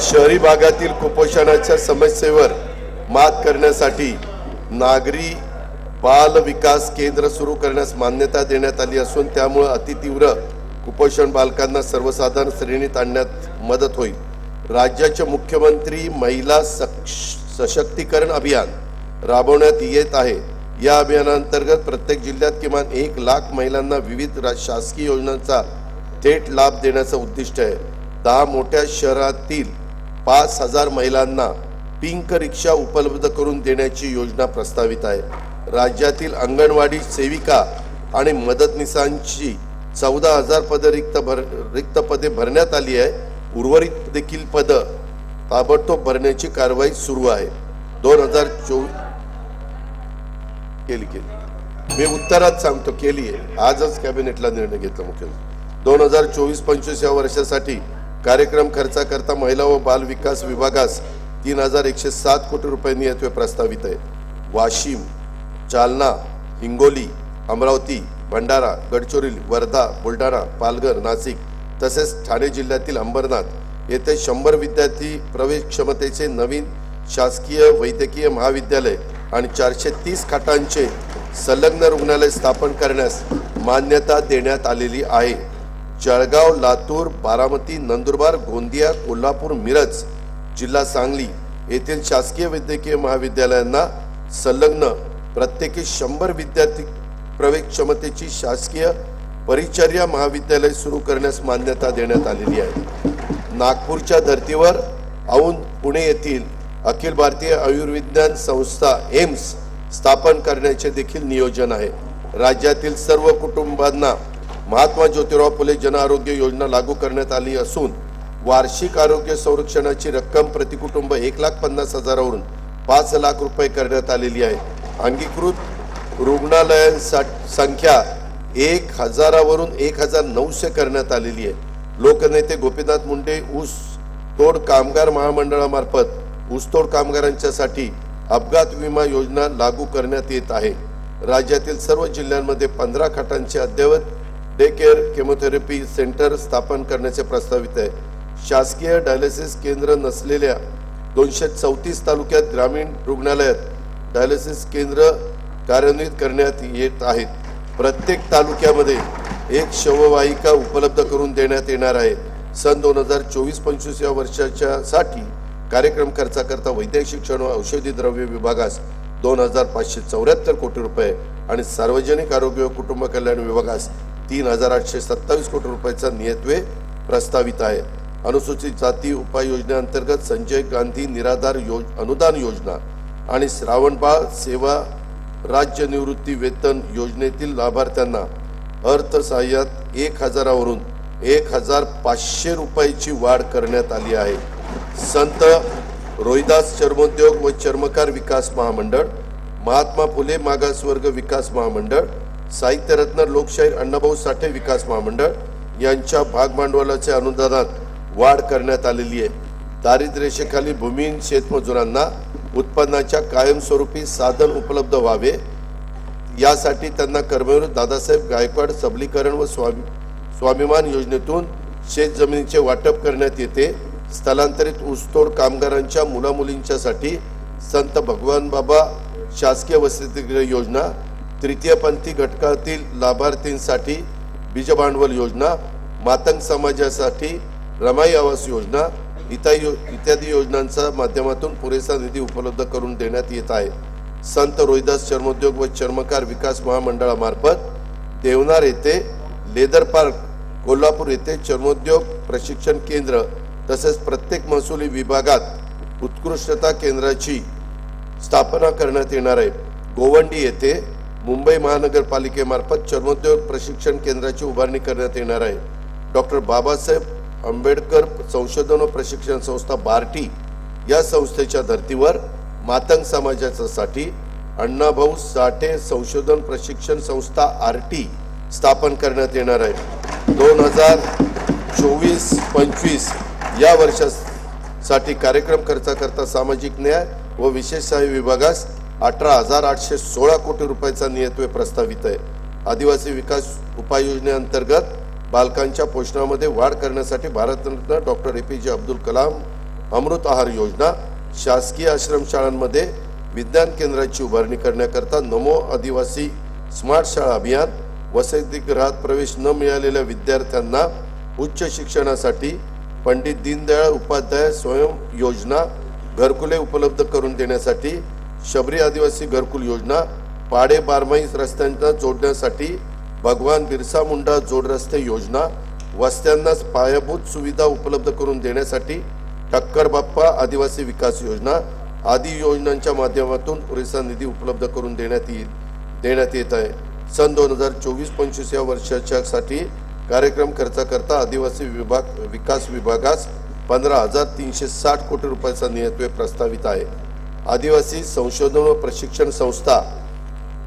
शहरी भागातील कुपोषणाच्या समस्येवर मात करण्यासाठी नागरी बाल विकास केंद्र सुरू करण्यास मान्यता देण्यात आली असून त्यामुळे अतितीव्र कुपोषण बालकांना सर्वसाधारण श्रेणीत आणण्यात मदत होईल. राज्याचे मुख्यमंत्री महिला सशक्तीकरण अभियान राबवण्यात येत आहे. या अभियानांतर्गत प्रत्येक जिल्ह्यात किमान 1 लाख महिलांना विविध शासकीय योजनांचा थेट लाभ देण्याचं उद्दिष्ट आहे. 10 मोठ्या शहरातील 5,000 महिलांना पिंक रिक्षा उपलब्ध करून देण्याची योजना प्रस्तावित आहे. राज्यातील अंगणवाडी सेविका आणि मदतनीसांची 14,000 पदे रिक्त पदे भरण्यात आली आहे. उर्वरित देखील पद ताबडतोब भरण्याची कारवाई सुरू आहे. 2024 केली मी उत्तरात सांगतो केली आहे. आजच कॅबिनेटला निर्णय घेतला मुख्यमंत्री. 2024-25 या वर्षासाठी कार्यक्रम खर्चाकरता महिला व बाल विकास विभागास 3,107 कोटी रुपये नियतव्यय प्रस्तावित आहे. वाशिम, जालना, हिंगोली, अमरावती, भंडारा, गडचिरोली, वर्धा, बुलढाणा, पालघर, नाशिक तसेच ठाणे जिल्ह्यातील अंबरनाथ येथे 100 विद्यार्थी प्रवेश क्षमतेचे नवीन शासकीय वैद्यकीय महाविद्यालय आणि 430 खाटांचे संलग्न रुग्णालय स्थापन करण्यास मान्यता देण्यात आलेली आहे. जळगाव, लातूर, बारामती, नंदुरबार, गोंदिया, कोल्हापूर, मिरज, जिल्हा सांगली येथील शासकीय वैद्यकीय महाविद्यालयांना संलग्न प्रत्येकी 100 विद्यार्थी प्रवेश क्षमतेची शासकीय परिचर्या महाविद्यालय सुरू करण्यास मान्यता देण्यात आलेली आहे. नागपूरच्या धर्तीवर औंध, पुणे येथील अखिल भारतीय आयुर्विज्ञान संस्था एम्स स्थापन करण्याचे देखील नियोजन आहे. राज्यातील सर्व कुटुंबांना महात्मा ज्योतिराव फुले जन आरोग्य योजना लागू करण्यात आली असून वार्षिक आरोग्य संरक्षणाची रक्कम प्रतिकुटुंब 1,50,000 वरून 5 लाख रुपये करण्यात आलेली आहे. अंगीकृत रुग्णालयांची संख्या 1,000 वरून 1,900 करण्यात आलेली आहे. लोकनेते गोपीनाथ मुंडे ऊस तोड कामगार महामंडळामार्फत ऊसतोड कामगारांच्यासाठी अपघात विमा योजना लागू करण्यात येत आहे. राज्यातील सर्व जिल्ह्यांमध्ये 15 खाटांचे अद्ययावत डे केअर केमोथेरपी सेंटर स्थापन करण्याचे प्रस्तावित आहे. शासकीय डायलिसिस केंद्र नसलेल्या 234 तालुक्यात ग्रामीण रुग्णालयात डायलिसिस केंद्र कार्यान्वित करण्यात येत आहेत. प्रत्येक तालुक्यामध्ये 1 शववाहिका उपलब्ध करून देण्यात येणार आहे. सन 2024-25 या वर्षाच्या साठी कार्यक्रम खर्चाकरता वैद्यकीय शिक्षण व औषधी द्रव्य विभागास 2,574 कोटी रुपये आणि सार्वजनिक आरोग्य व कुटुंब कल्याण विभागास 3,827 कोटी रुपयाचा नियतव्यय प्रस्तावित आहे. अनुसूचित जाती उपाययोजनेअंतर्गत संजय गांधी निराधार अनुदान योजना आणि श्रावणबाळ सेवा राज्य निवृत्ती वेतन योजनेतील लाभार्थ्यांना अर्थसहाय्यात 1,000 वरून 1,500 रुपयाची वाढ करण्यात आली आहे. संत रोहिदास चर्मोद्योग व चर्मकार विकास महामंडळ, महात्मा फुले मागासवर्ग विकास महामंडळ, साहित्यरत्न लोकशाहीर अण्णाभाऊ साठे विकास महामंडळ यांच्या भागभांडवलाच्या अनुदानात वाढ करण्यात आलेली आहे. दारिद्र्य रेषेखाली भूमिहीन शेतमजुरांना उत्पन्नाच्या कायमस्वरूपी साधन उपलब्ध व्हावे यासाठी त्यांना कर्मवीर दादासाहेब गायकवाड सबलीकरण व स्वाभिमान योजनेतून शेत जमिनीचे वाटप करण्यात येते। स्थलांतरित ऊसतोड कामगारांच्या मुलामुलींच्यासाठी संत भगवान बाबा शासकीय वसतिगृह योजना, तृतीयपंथी घटकातील लाभार्थींसाठी बीज भांडवल योजना, मातंग समाजासाठी रमाई आवास योजना इत्यादी योजनांच्या माध्यमातून पुरेसा निधी उपलब्ध करून देण्यात येत आहे। संत रोहिदास चर्मोद्योग व चर्मकार विकास महामंडळामार्फत देवनार येथे लेदर पार्क, कोल्हापूर येथे चर्मोद्योग प्रशिक्षण केंद्र तसेच प्रत्येक महसुली विभागात उत्कृष्टता केंद्राची स्थापना करण्यात येणार आहे। गोवंडी येथे मुंबई महानगरपालिकेमार्फत चर्मोद्योग प्रशिक्षण केंद्राची उभारणी करण्यात येणार आहे। डॉक्टर बाबासाहेब आंबेडकर संशोधन व प्रशिक्षण संस्था बार्टी या संस्थेच्या धर्तीवर मातंग समाजासाठी अण्णाभाऊ साठे संशोधन प्रशिक्षण संस्था आरटी स्थापन करण्यात येणार आहे। 2024-25 या वर्षासाठी कार्यक्रम खर्चाकरता सामाजिक न्याय व विशेष सहाय्य विभागास 18,816 कोटी रुपयाचा नियतव्यय प्रस्तावित आहे। आदिवासी विकास उपाययोजनेअंतर्गत बालकांच्या पोषणामध्ये वाढ करण्यासाठी भारतरत्न डॉक्टर APJ अब्दुल कलाम अमृत आहार योजना, शासकीय आश्रमशाळांमध्ये विज्ञान केंद्राची उभारणी करण्याकरता नमो आदिवासी स्मार्ट शाळा अभियान, वसतिगृहात प्रवेश न मिळालेल्या विद्यार्थ्यांना उच्च शिक्षणासाठी पंडित दीनदयाळ उपाध्याय स्वयं योजना, घरकुले उपलब्ध करून देण्यासाठी शबरी आदिवासी घरकुल योजना, पाडे बारमाही रस्त्यांना जोडण्यासाठी भगवान बिरसा मुंडा जोड रस्ते योजना, वस्त्यांना पायाभूत सुविधा उपलब्ध करून देण्यासाठी ठक्कर बाप्पा आदिवासी विकास योजना आदी योजनांच्या माध्यमातून पुरेसा निधी उपलब्ध करून देण्यात येत आहे। सन 2024-25 या वर्षासाठी कार्यक्रम खर्चाकरता आदिवासी विकास विभागास 15,360 कोटी रुपयाचा नियतव्यय प्रस्तावित आहे। आदिवासी संशोधन व प्रशिक्षण संस्था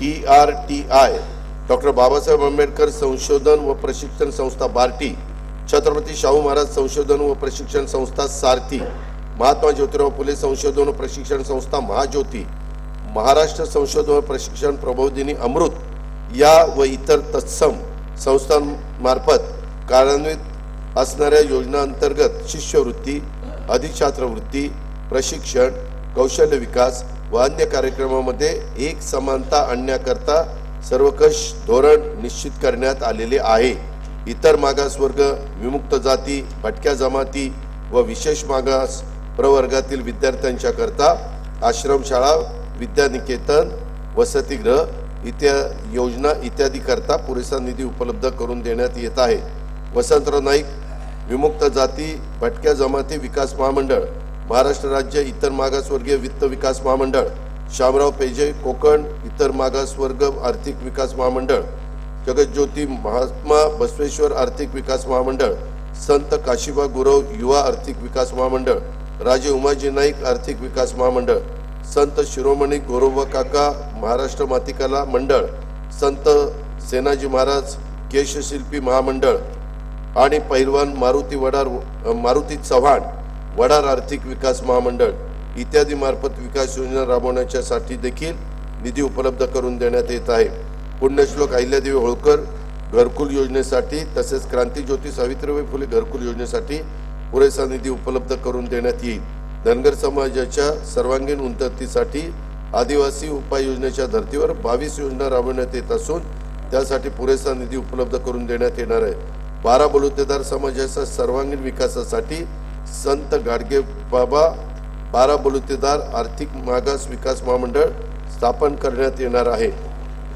TRTI, डॉक्टर बाबासाहेब आंबेडकर संशोधन व प्रशिक्षण संस्था बार्टी, छत्रपती शाहू महाराज संशोधन व प्रशिक्षण संस्था सारथी, महात्मा ज्योतिराव फुले संशोधन व प्रशिक्षण संस्था महाज्योती, महाराष्ट्र संशोधन व प्रशिक्षण प्रबोधिनी अमृत या व इतर तत्सम संस्थांमार्फत कार्यान्वित असणाऱ्या योजनांतर्गत शिष्यवृत्ती, अधिछात्रवृत्ती, प्रशिक्षण, कौशल्य विकास व अन्य कार्यक्रमामध्ये एक समानता आणण्याकरता सर्वकष धोरण निश्चित करण्यात आलेले आहे। इतर मागासवर्ग, विमुक्त जाती, भटक्या जमाती व विशेष मागास प्रवर्गातील विद्यार्थ्यांच्या करता आश्रमशाळा, विद्यानिकेतन, वसतिगृह योजना इत्यादी करता पुरेसा निधी उपलब्ध करून देण्यात येत आहे। वसंतराव नाईक विमुक्त जाती भटक्या जमाती विकास महामंडळ, महाराष्ट्र राज्य इतर मागासवर्गीय वित्त विकास महामंडळ, शामराव पेजे कोकण इतर मागासवर्ग आर्थिक विकास महामंडळ, जगज्योती महात्मा बसवेश्वर आर्थिक विकास महामंडळ, संत काशिबा गुरव युवा आर्थिक विकास महामंडळ, राजे उमाजी नाईक आर्थिक विकास महामंडळ, संत शिरोमणी गोरोबा काका महाराष्ट्र मातिकला मंडळ, संत सेनाजी महाराज केशशिल्पी महामंडळ आणि पैलवान मारुती चव्हाण वडार आर्थिक विकास महामंडळ इत्यादी मार्फत विकास योजना राबवण्यासाठी देखील निधी उपलब्ध करून देण्यात येत आहे। पुण्यश्लोक अहिल्यादेवी होळकर घरकुल योजनेसाठी तसेच क्रांतिज्योती सावित्रीबाई फुले घरकुल योजनेसाठी पुरेसा निधी उपलब्ध करून देण्यात येईल। धनगर समाजाच्या सर्वांगीण उन्नतीसाठी आदिवासी उपाययोजनेच्या धर्तीवर 22 योजना राबवण्यात येत असून त्यासाठी पुरेसा निधी उपलब्ध करून देण्यात येणार आहे। 12 बलुतेदार समाजाच्या सर्वांगीण विकासासाठी संत गाडगे बाबा 12 बलुतेदार आर्थिक मागास विकास महामंडळ स्थापन करण्यात येणार आहे।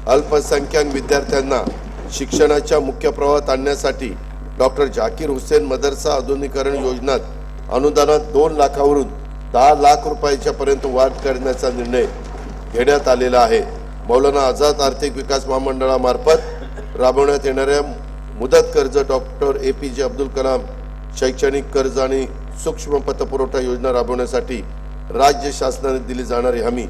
अल्पसंख्याक विद्यार्थ्यांना शिक्षणाच्या मुख्य प्रवाहात आणण्यासाठी डॉक्टर झाकीर हुसेन मदरसा आधुनिकीकरण योजनेत अनुदानात 2 लाखावरून 10 लाख रुपयाच्या पर्यंत वाढ करण्याचा निर्णय घेण्यात आलेला आहे। मौलाना आझाद आर्थिक विकास महामंडळामार्फत राबवण्यात येणाऱ्या मुदत कर्ज डॉक्टर APJ अब्दुल कलाम शैक्षणिक कर्ज आणि सूक्ष्म पतपुरवठा योजना राबवण्यासाठी राज्य शासनाने दिली जाणारी हमी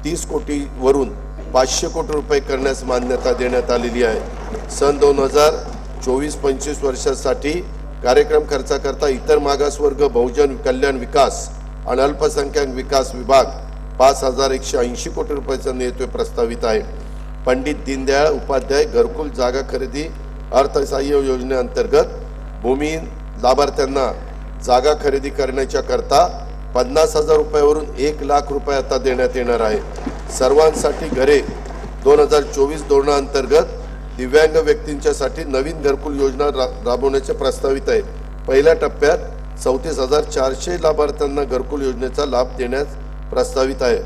30 कोटीवरून 500 कोटी रुपये करण्यास मान्यता देण्यात आलेली आहे। सन 2024-25 वर्षासाठी कार्यक्रम खर्चाकरता इतर मागासवर्ग बहुजन कल्याण विकास आणि अल्पसंख्याक विकास विभाग 5,180 कोटी रुपयाचा निधी प्रस्तावित आहे. पंडित दीनदयाळ उपाध्याय घरकुल जागा खरेदी अर्थसहाय्य योजनेअंतर्गत भूमिहीन लाभार्थ्यांना जागा खरेदी करण्याच्या करता 50,000 रुपयावरून 1,00,000 रुपये आता देण्यात येणार आहे. सर्वांसाठी घरे 2024 धोरणाअंतर्गत दिव्यांग व्यक्तींच्यासाठी नवीन घरकुल योजना राबवण्याचे प्रस्तावित आहे. पहिल्या टप्प्यात 34,400 लाभार्थ्यांना घरकुल योजनेचा लाभ देण्यास प्रस्तावित आहे.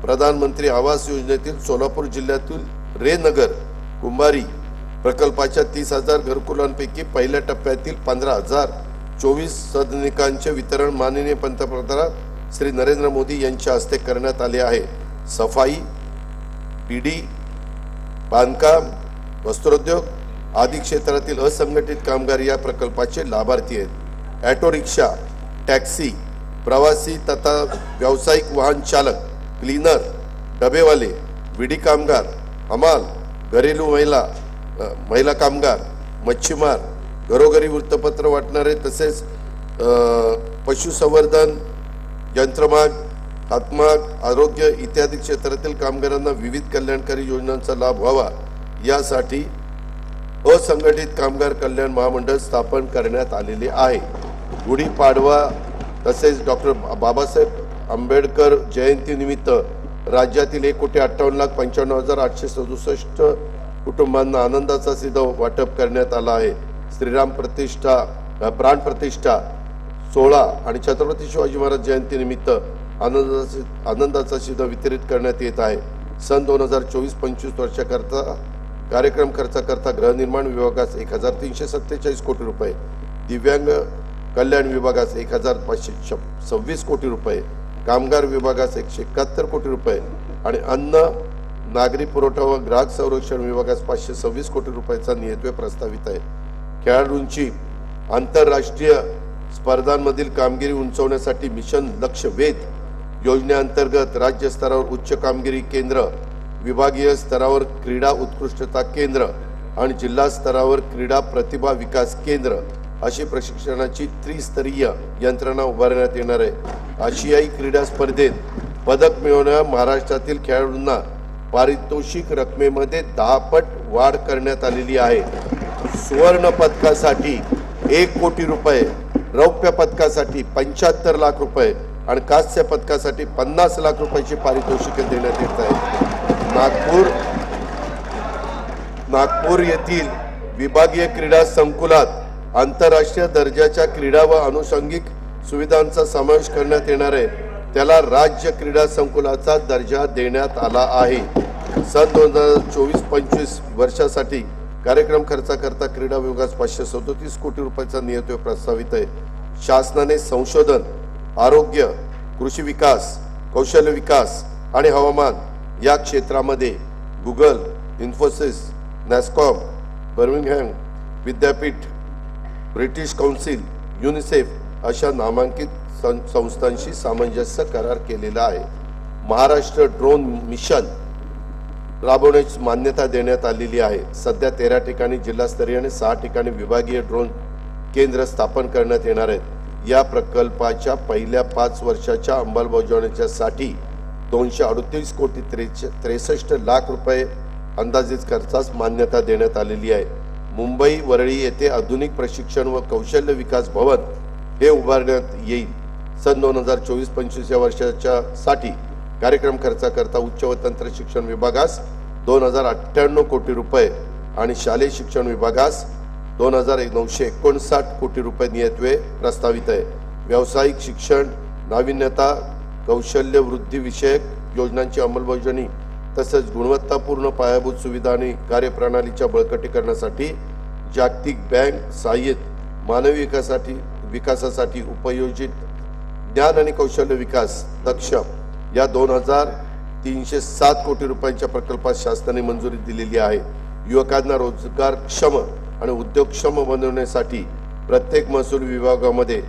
प्रधानमंत्री आवास योजनेतील सोलापूर जिल्ह्यातील रेनगर कुंभारी प्रकल्पाच्या 30,000 घरकुलांपैकी पहिल्या टप्प्यातील 15,024 सदनिकांचे वितरण माननीय पंतप्रधान श्री नरेंद्र मोदी यांच्या हस्ते करण्यात आले आहे. सफाई, पीडी, बांधकाम, वस्त्रोद्योग आदी क्षेत्रातील असंघटित कामगार या प्रकल्पाचे लाभार्थी आहेत. ऑटो रिक्षा, टॅक्सी, प्रवासी तथा व्यावसायिक वाहन चालक, क्लीनर, डबेवाले, विडी कामगार, हमाल, घरेलू महिला कामगार, मच्छीमार, घरोघरी वृत्तपत्र वाटणारे तसेच पशुसंवर्धन, यंत्रमाग, हातमाग, आरोग्य इत्यादी क्षेत्रातील कामगारांना विविध कल्याणकारी योजनांचा लाभ व्हावा यासाठी असंघटित कामगार कल्याण महामंडळ स्थापन करण्यात आलेले आहे. गुढीपाडवा तसेच डॉक्टर बाबासाहेब आंबेडकर जयंतीनिमित्त राज्यातील 1,58,95,867 कुटुंबांना आनंदाचा सिधा वाटप करण्यात आला आहे. श्रीराम प्राण प्रतिष्ठा सोहळा आणि छत्रपती शिवाजी महाराज जयंतीनिमित्त आनंदाचा सिधा वितरित करण्यात येत आहे. सन 2024-25 वर्षाकरता कार्यक्रम खर्चाकरता गृहनिर्माण विभागास 1,347 कोटी रुपये, दिव्यांग कल्याण विभागास 1,526 कोटी रुपये, कामगार विभागास 171 कोटी रुपये आणि अन्न, नागरी पुरवठा व ग्राहक संरक्षण विभागास 526 कोटी रुपयाचा निधी प्रस्तावित आहे. खेळाडूंची आंतरराष्ट्रीय स्पर्धांमधील कामगिरी उंचावण्यासाठी मिशन लक्ष्य वेध योजनेअंतर्गत राज्य स्तरावर उच्च कामगिरी केंद्र, विभागीय स्तरावर क्रीडा उत्कृष्टता केंद्र आणि जिल्हा स्तरावर क्रीडा प्रतिभा विकास केंद्र अशी प्रशिक्षणाची त्रिस्तरीय यंत्रणा उभारण्यात येणार आहे. आशियाई क्रीडा स्पर्धेत पदक मिळवणाऱ्या महाराष्ट्रातील खेळाडूंना पारितोषिक रकमेमध्ये 10 पट वाढ करण्यात आलेली आहे. सुवर्ण पदकासाठी 1 कोटी रुपये, रौप्य पदकासाठी 75 लाख रुपये आणि कांस्य पदकासाठी 50 लाख रुपयाची पारितोषिके देण्यात येत आहे. नागपूर येथील विभागीय क्रीडा संकुलात आंतरराष्ट्रीय दर्जाच्या क्रीडा व अनुषंगिक सुविधांचा समावेश करण्यात येणार आहे. त्याला राज्य क्रीडा संकुलाचा दर्जा देण्यात आला आहे. सन 2024-25 वर्षासाठी कार्यक्रम खर्चाकरता क्रीडा विभागास 537 कोटी रुपयाचा निधी प्रस्तावित आहे. शासनाने संशोधन, आरोग्य, कृषी विकास, कौशल्य विकास आणि हवामान या क्षेत्रामध्ये गुगल, इन्फोसिस, नॅस्कॉम, बर्मिंगहॅम विद्यापीठ, ब्रिटिश काउन्सिल, युनिसेफ अशा नामांकित संस्थांशी सामंजस्य करार केलेला आहे. महाराष्ट्र ड्रोन मिशन राबवण्याची मान्यता देण्यात आलेली आहे. सध्या 13 ठिकाणी जिल्हास्तरीय आणि 6 ठिकाणी विभागीय ड्रोन केंद्र स्थापन करण्यात येणार आहेत. या प्रकल्पाच्या पहिल्या 5 वर्षाच्या अंमलबजावणीसाठी 238 कोटी 63 लाख रुपये अंदाजित खर्चास मान्यता देण्यात आलेली आहे. मुंबई वरळी येथे आधुनिक प्रशिक्षण व कौशल्य विकास भवन हे उभारण्यात येईल. सन 2024-25 या वर्षाच्या साठी कार्यक्रम खर्चाकरता उच्च व तंत्र शिक्षण विभागास 2,098 कोटी रुपये आणि शालेय शिक्षण विभागास 2,959 कोटी रुपये निधी प्रस्तावित आहे. व्यावसायिक शिक्षण, नाविन्यता, कौशल्य वृद्धी विषयक योजनांची अंमलबजावणी तसेच गुणवत्तापूर्ण पायाभूत सुविधा आणि कार्यप्रणालीच्या बळकटीकरणासाठी जागतिक बँक सहाय्यित मानवी विकासासाठी उपयोजित ज्ञान आणि कौशल्य विकास दक्ष या 2,307 कोटी रुपयांच्या प्रकल्पास शासनाने मंजुरी दिलेली आहे. युवकांना रोजगारक्षम आणि उद्योगक्षम बनवण्यासाठी प्रत्येक महसूल विभागामध्ये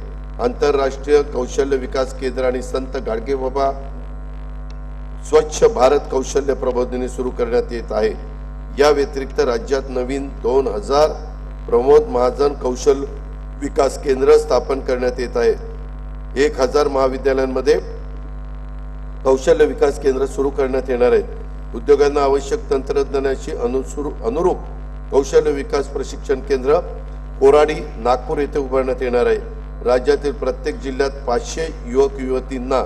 आंतरराष्ट्रीय कौशल्य विकास केंद्र आणि संत गाडगेबाबा स्वच्छ भारत कौशल्य प्रबोधिनी सुरू करण्यात येत आहे. या व्यतिरिक्त राज्यात नवीन 2,000 प्रमोद महाजन कौशल्य विकास केंद्र स्थापन करण्यात येत आहे. 1,000 महाविद्यालयांमध्ये कौशल्य विकास केंद्र सुरू करण्यात येणार आहेत। उद्योगांना आवश्यक तंत्रज्ञानाशी अनुरूप कौशल्य विकास प्रशिक्षण केंद्र कोराडी नागपूर येथे उभारण्यात येणार आहे। राज्यातील प्रत्येक जिल्ह्यात 500 युवक युवतींना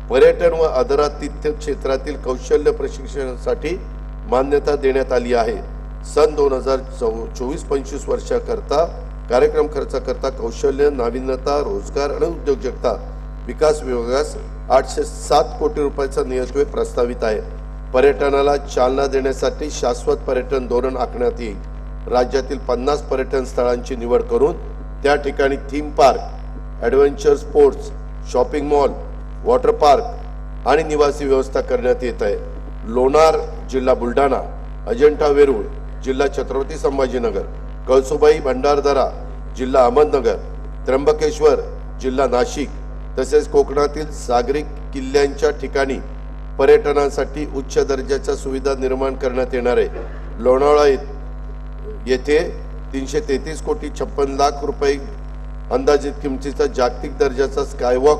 पर्यटन व आदरातिथ्य क्षेत्रातील कौशल्य प्रशिक्षणासाठी मान्यता देण्यात आली आहे। सन 2024-25 वर्षाकरता कार्यक्रम खर्चाकरता कौशल्य नाविन्यता रोजगार आणि उद्योजकता विकास विभागास 807 कोटी रुपयाचा नियतव्यय प्रस्तावित आहे। पर्यटनाला चालना देण्यासाठी शाश्वत पर्यटन धोरण आखण्यात येईल। राज्यातील 50 पर्यटन स्थळांची निवड करून त्या ठिकाणी theme park, adventure sports, shopping mall, water park आणि निवासी व्यवस्था करण्यात येत आहे। लोणार जिल्हा बुलढाणा, अजिंठा वेरूळ जिल्हा छत्रपती संभाजीनगर, कळसुबाई भंडारदरा जिल्हा अहमदनगर, त्र्यंबकेश्वर जिल्हा नाशिक तसेच कोकणातील सागरी किल्ल्यांच्या ठिकाणी पर्यटनासाठी उच्च दर्जाच्या सुविधा निर्माण करण्यात येणार आहे। लोणावळा येथे 333 कोटी 56 लाख रुपये अंदाजित किमतीचा जागतिक दर्जाचा स्कायवॉक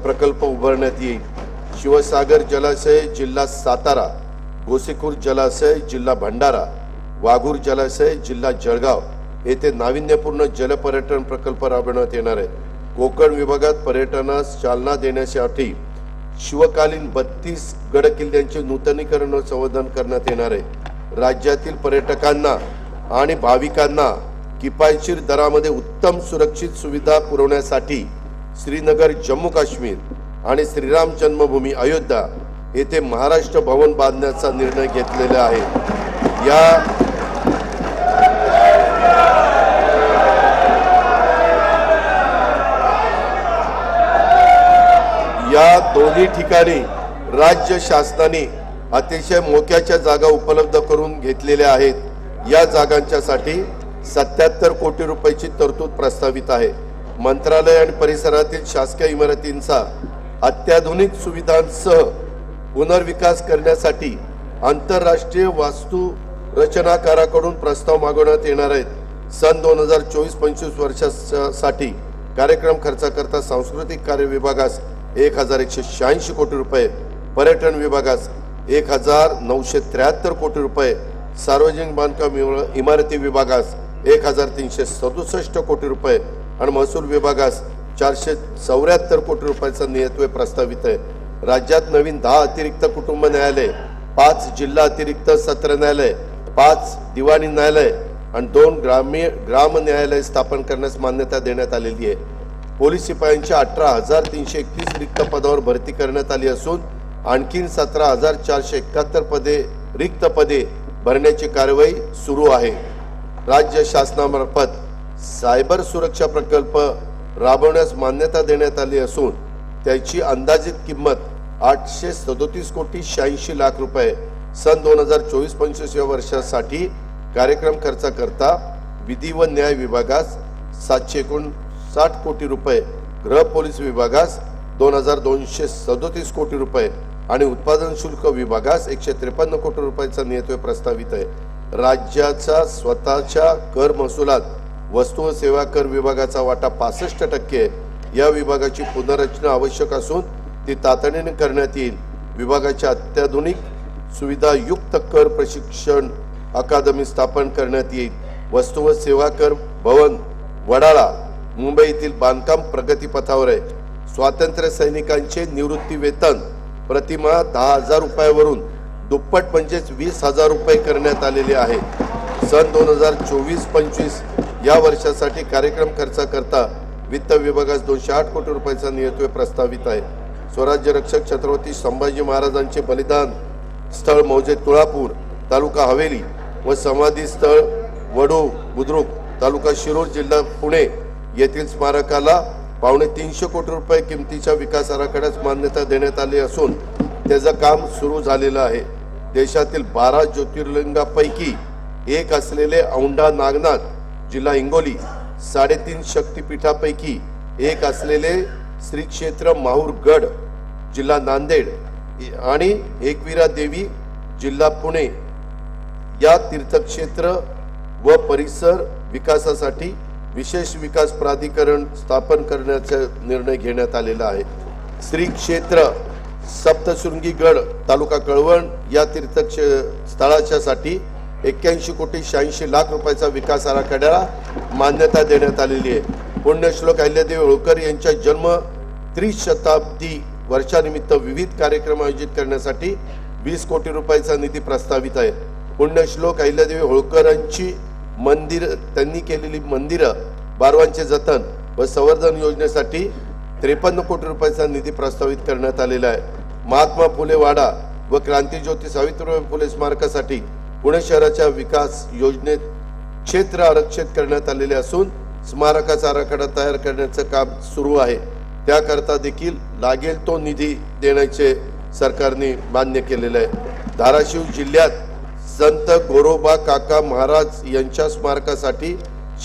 प्रकल्प उभारण्यात येईल। शिवसागर जलाशय जिल्हा सातारा, गोसीखुर जलाशय जिल्हा भंडारा, वाघूर जलाशय जिल्हा जळगाव येथे नाविन्यपूर्ण जलपर्यटन प्रकल्प राबवण्यात येणार आहे। कोकण विभागात पर्यटनास चालना देण्यासाठी शिवकालीन 32 गडकिल्ल्यांचे नूतनीकरण व संवर्धन करण्यात येणार आहे। राज्यातील पर्यटकांना आणि भाविकांना किफायतशीर दरामध्ये उत्तम सुरक्षित सुविधा पुरवण्यासाठी श्रीनगर जम्मू काश्मीर आणि श्रीराम जन्मभूमी अयोध्या येथे महाराष्ट्र भवन बांधण्याचा निर्णय घेतलेला आहे। या दोन्ही ठिकाणी राज्य शासनाने अतिशय मोक्याच्या जागा उपलब्ध करून घेतलेल्या आहेत। या जागांच्यासाठी 77 कोटी रुपयाची तरतूद प्रस्तावित आहे। मंत्रालय आणि परिसरातील शासकीय इमारतींचा अत्याधुनिक सुविधांसह पुनर्विकास करण्यासाठी आंतरराष्ट्रीय वास्तू रचनाकाराकडून प्रस्ताव मागवण्यात येणार आहेत। सन 2024-25 वर्षासाठी कार्यक्रम खर्चाकरता सांस्कृतिक कार्य विभागास 1186 कोटी रुपये, पर्यटन विभागास 1973 कोटी रुपये, सार्वजनिक बांधकाम इमारती विभागास 1367 कोटी रुपये आणि महसूल विभागास 474 कोटी रुपयाचा नियतव्यय प्रस्तावित आहे। राज्यात नवीन 10 अतिरिक्त कुटुंब न्यायालय, 5 जिल्हा अतिरिक्त सत्र न्यायालय, 5 दिवाणी न्यायालय आणि 2 ग्राम न्यायालय स्थापन करण्यास मान्यता देण्यात आलेली आहे। पोलीस शिपायांच्या 18,331 रिक्त पदावर भरती करण्यात आली असून आणखीन 17,471 रिक्त पदे भरण्याची कार्यवाही सुरू आहे। राज्य शासनामार्फत सायबर सुरक्षा प्रकल्प राबवण्यास मान्यता देण्यात आली असून त्याची अंदाजित किंमत 837 कोटी 86 लाख रुपये। सन 2024-25 या वर्षासाठी कार्यक्रम खर्चाकरता विधी व न्याय विभागास 759 कोटी रुपये, गृह पोलीस विभागास 2237 कोटी रुपये आणि उत्पादन शुल्क विभागास 153 कोटी रुपयाचा नियतव्यय प्रस्तावित आहे। राज्याचा स्वतःच्या कर महसुलात वस्तू व सेवा कर विभागाचा वाटा 65% या विभागाची पुनर्रचना आवश्यक असून ती तातडीने करण्यात येईल। विभागाच्या अत्याधुनिक सुविधायुक्त कर प्रशिक्षण अकादमी स्थापन करण्यात येईल। वस्तू व सेवा कर भवन वडाळा मुंबई येथील बांधकाम प्रगतीपथावर आहे। स्वातंत्र्य सैनिकांचे निवृत्ती वेतन प्रतिमाह 10,000 रुपयावरून दुप्पट म्हणजेच 20,000 रुपये करण्यात आलेले आहे। सन 2024-25 या वर्षासाठी कार्यक्रम खर्चाकरता वित्त विभागास 208 कोटी रुपयाचा नियतव्यय प्रस्तावित आहे। स्वराज्य रक्षक छत्रपती संभाजी महाराजांचे बलिदान स्थळ मौजे तुळापूर तालुका हवेली व समाधी स्थळ वडू बुद्रुक तालुका शिरूर जिल्हा पुणे येथील स्मारकाला 350 कोटी रुपये किमतीच्या विकास आराखड्यास मान्यता देण्यात आली असून त्याचं काम सुरू झालेलं आहे। देशातील 12 ज्योतिर्लिंगापैकी एक असलेले औंढा नागनाथ जिल्हा हिंगोली, 3.5 शक्तिपीठापैकी एक असलेले श्री क्षेत्र माहूरगड जिल्हा नांदेड आणि एकविरा देवी जिल्हा पुणे या तीर्थक्षेत्र व परिसर विकासासाठी विशेष विकास प्राधिकरण स्थापन करण्याचा निर्णय घेण्यात आलेला आहे। श्री क्षेत्र सप्तशृंगी गड तालुका कळवण या स्थळाच्या साठी 81,86,00,000 रुपयाचा विकास आराखड्याला मान्यता देण्यात आलेली आहे. पुण्यश्लोक अहिल्यादेवी होळकर यांच्या जन्म त्रिशताब्दी वर्षानिमित्त विविध कार्यक्रम आयोजित करण्यासाठी 20 कोटी रुपयाचा निधी प्रस्तावित आहे. पुण्यश्लोक अहिल्यादेवी होळकरांची त्यांनी केलेली मंदिरं बारवांचे जतन व संवर्धन योजनेसाठी 53 कोटी रुपयाचा निधी प्रस्तावित करण्यात आलेला आहे. महात्मा फुले वाडा व क्रांतीज्योती सावित्रीबाई फुले स्मारकासाठी पुणे शहराच्या विकास योजनेत क्षेत्र आरक्षित करण्यात आलेले असून स्मारकाचा आराखडा तयार करण्याचं काम सुरू आहे. त्याकरता देखील लागेल तो निधी देण्याचे सरकारने मान्य केलेले आहे. धाराशिव जिल्ह्यात संत गोरोबा काका महाराज यांच्या स्मारकासाठी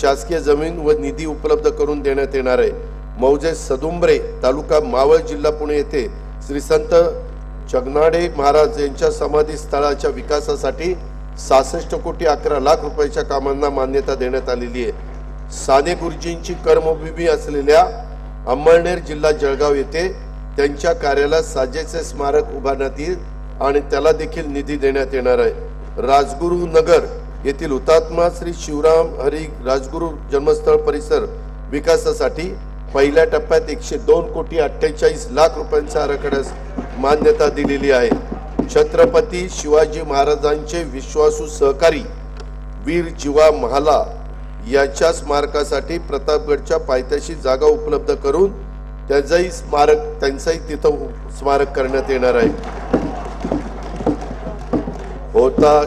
शासकीय जमीन व निधी उपलब्ध करून देण्यात येणार आहे. मौजे सदुंबरे तालुका मावळ जिल्हा पुणे येथे श्री संत जगनाडे महाराज यांच्या समाधी स्थळाच्या विकासासाठी 66 कोटी 11 लाख रुपयाच्या कामांना मान्यता देण्यात आलेली आहे. साने गुरुजींची कर्मभूमी असलेल्या अंमळनेर जिल्हा जळगाव येथे त्यांच्या कार्याला साजेचे स्मारक उभारण्यात येईल आणि त्याला देखील निधी देण्यात येणार आहे. राजगुरू नगर येथील हुतात्मा श्री शिवराम हरी राजगुरू जन्मस्थळ परिसर विकासासाठी पहिल्या टप्प्यात 102 कोटी 48 लाख रुपयांच्या आराखड्यास मान्यता दिलेली आहे. छत्रपती शिवाजी महाराजांचे विश्वासू सहकारी वीर जीवा महाला याच्या स्मारकासाठी प्रतापगडच्या पायथ्याशी जागा उपलब्ध करून त्यांचाही तिथं स्मारक करण्यात येणार आहे. होता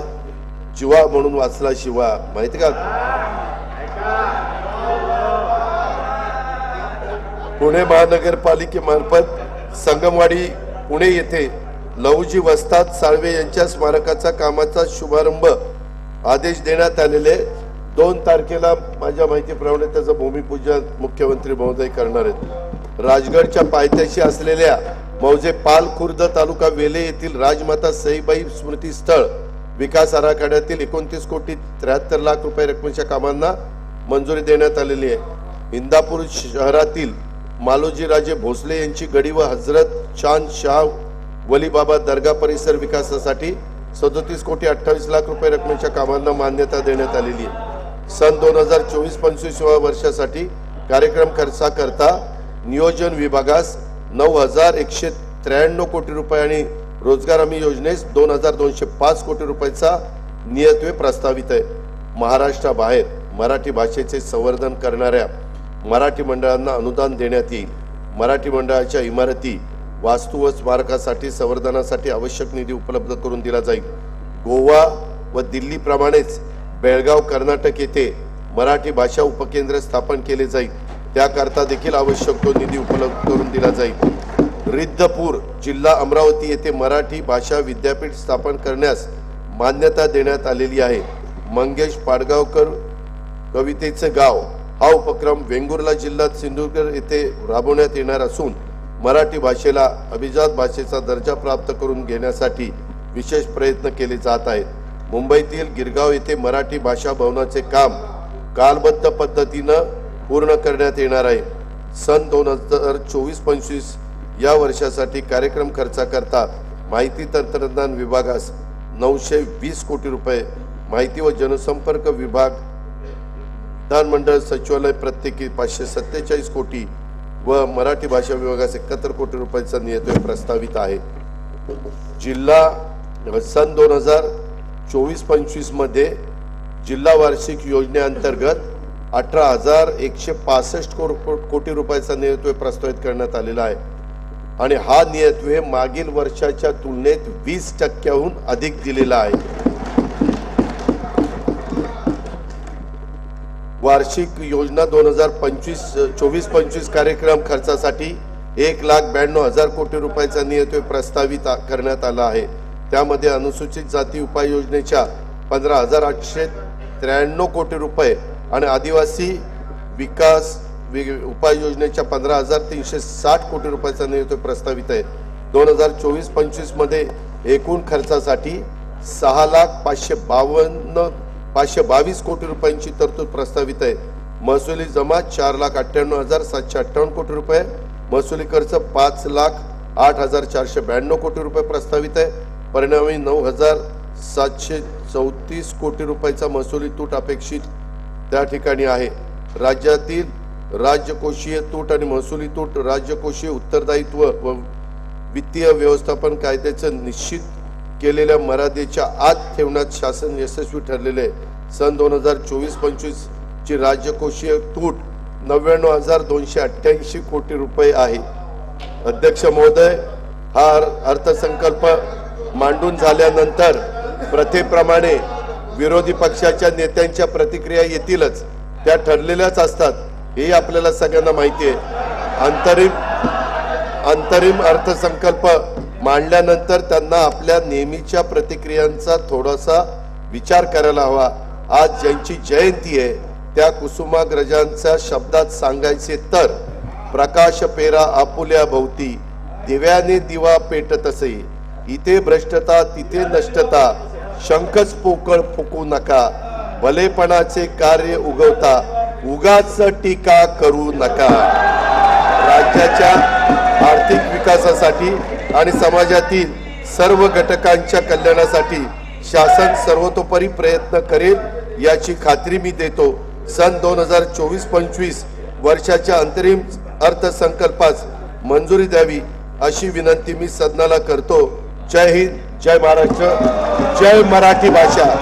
जीवा म्हणून वाचला शिवा, माहिती का? पुणे महानगरपालिकेमार्फत संगमवाडी पुणे येथे लहुजी वस्ताद साळवे यांच्या स्मारकाचा कामाचा शुभारंभ आदेश देण्यात आलेले. 2 तारखेला माझ्या माहितीप्रमाणे त्याचं भूमिपूजन मुख्यमंत्री महोदय करणार आहेत. राजगडच्या पायथ्याशी असलेल्या मौजे पाल खुर्द तालुका वेले येथील राजमाता सईबाई स्मृती स्थळ विकास आराखड्यातील 29 कोटी 73 लाख रुपये रकमेच्या कामांना मंजुरी देण्यात आलेली आहे. इंदापूर शहरातील मालोजीराजे भोसले यांची गडी व हजरत चांद शाह वलीबाबा दर्गा परिसर विकासासाठी 37 कोटी 28 लाख रुपये रकमेच्या कामांना मान्यता देण्यात आलेली आहे. सन 2024-25 वर्षासाठी कार्यक्रम खर्चाकरता नियोजन विभागास 9,193 कोटी रुपये आणि रोजगार हमी योजनेस 2,205 कोटी रुपयाचा नियतव्यय प्रस्तावित आहे. महाराष्ट्राबाहेर मराठी भाषेचे संवर्धन करणाऱ्या मराठी मंडळांना अनुदान देण्यात येईल. मराठी मंडळाच्या इमारती वास्तू व स्मारकासाठी संवर्धनासाठी आवश्यक निधी उपलब्ध करून दिला जाईल. गोवा व दिल्लीप्रमाणेच बेळगाव कर्नाटक येथे मराठी भाषा उपकेंद्र स्थापन केले जाईल. त्याकरता देखील आवश्यक तो निधी उपलब्ध करून दिला जाईल. रिद्धपूर जिल्हा अमरावती येथे मराठी भाषा विद्यापीठ स्थापन करण्यास मान्यता देण्यात आलेली आहे. मंगेश पाडगावकर कवितेचे गाव हा उपक्रम वेंगुर्ला जिल्ह्यात सिंधुदुर्ग येथे राबवण्यात येणार असून मराठी भाषेला अभिजात भाषेचा दर्जा प्राप्त करून घेण्यासाठी विशेष प्रयत्न केले जात आहेत. मुंबईतील गिरगाव येथे मराठी भाषा भवनाचे काम कालबद्ध पद्धतीनं पूर्ण करण्यात येणार आहे. सन 2024-25 या वर्षासाठी कार्यक्रम खर्चाकरता माहिती तंत्रज्ञान विभागास 920 कोटी रुपये, माहिती व जनसंपर्क विभाग विधानमंडळ सचिवालय प्रत्येकी 547 कोटी व मराठी भाषा विभागास 71 कोटी रुपयाचा नियतव्यय प्रस्तावित आहे. जिल्हा सन 2024-25 मध्ये जिल्हा वार्षिक योजनेअंतर्गत 18,165 कोटी रुपयाचा नियतव्यय प्रस्तावित करण्यात आलेला आहे आणि हा नियतव्यय मागील वर्षाच्या तुलनेत 20% अधिक दिलेला आहे. वार्षिक योजना 2024-25 कार्यक्रम खर्चासाठी 1,92,000 कोटी रुपयाचा नियतव्यय प्रस्तावित करण्यात आला आहे. त्यामध्ये अनुसूचित जाती उपाययोजनेच्या 15,893 कोटी रुपये आणि आदिवासी विकास उपाययोजनेच्या 15,360 कोटी रुपयाचा नियतव्यय प्रस्तावित आहे. 2024-25 मध्ये एकूण खर्चासाठी 6,522 कोटी रुपयांची तरतूद प्रस्तावित आहे. महसुली जमा 4,98,758 कोटी रुपये, महसुली खर्च 8,492 कोटी रुपये प्रस्तावित आहे. परिणामी 9,734 कोटी रुपयाचा महसुली तूट अपेक्षित त्या ठिकाणी आहे. राज्यातील राज्यकोषीय तूट आणि महसुली तूट राज्यकोषीय उत्तरदायित्व व वित्तीय व्यवस्थापन कायद्याचं निश्चित केलेल्या मर्यादेच्या आत ठेवण्यात शासन यशस्वी ठरलेले आहे. सन 2024-25 ची राज्यकोषीय तूट 99,288 कोटी रुपये आहे. अध्यक्ष महोदय, हा अर्थसंकल्प मांडून झाल्यानंतर प्रथेप्रमाणे विरोधी पक्षाच्या नेत्यांच्या प्रतिक्रिया येतीलच, त्या ठरलेल्याच असतात, हे आपल्याला सगळ्यांना माहिती आहे. अंतरिम अर्थसंकल्प मांडल्यानंतर त्यांना आपल्या नेहमीच्या प्रतिक्रियांचा थोडासा विचार करायला हवा. आज ज्यांची जयंती आहे त्या कुसुमाग्रजांच्या शब्दात सांगायचे तर, प्रकाश पेरा आपुल्या भोवती, दिव्याने दिवा पेटत असे, इथे भ्रष्टता तिथे नष्टता, शंखच पोकळ फुकू नका, भलेपणाचे कार्य उगवता, उगाच टीका करू नका. राज्याच्या आर्थिक विकासासाठी आणि समाजातील सर्व घटकांच्या कल्याणासाठी शासन सर्वतोपरी प्रयत्न करेल याची खात्री मी देतो. सन 2024-25 वर्षाच्या अंतरिम अर्थसंकल्पास मंजुरी द्यावी अशी विनंती मी सदनाला करतो. जय हिंद, जय महाराष्ट्र, जय मराठी भाषा.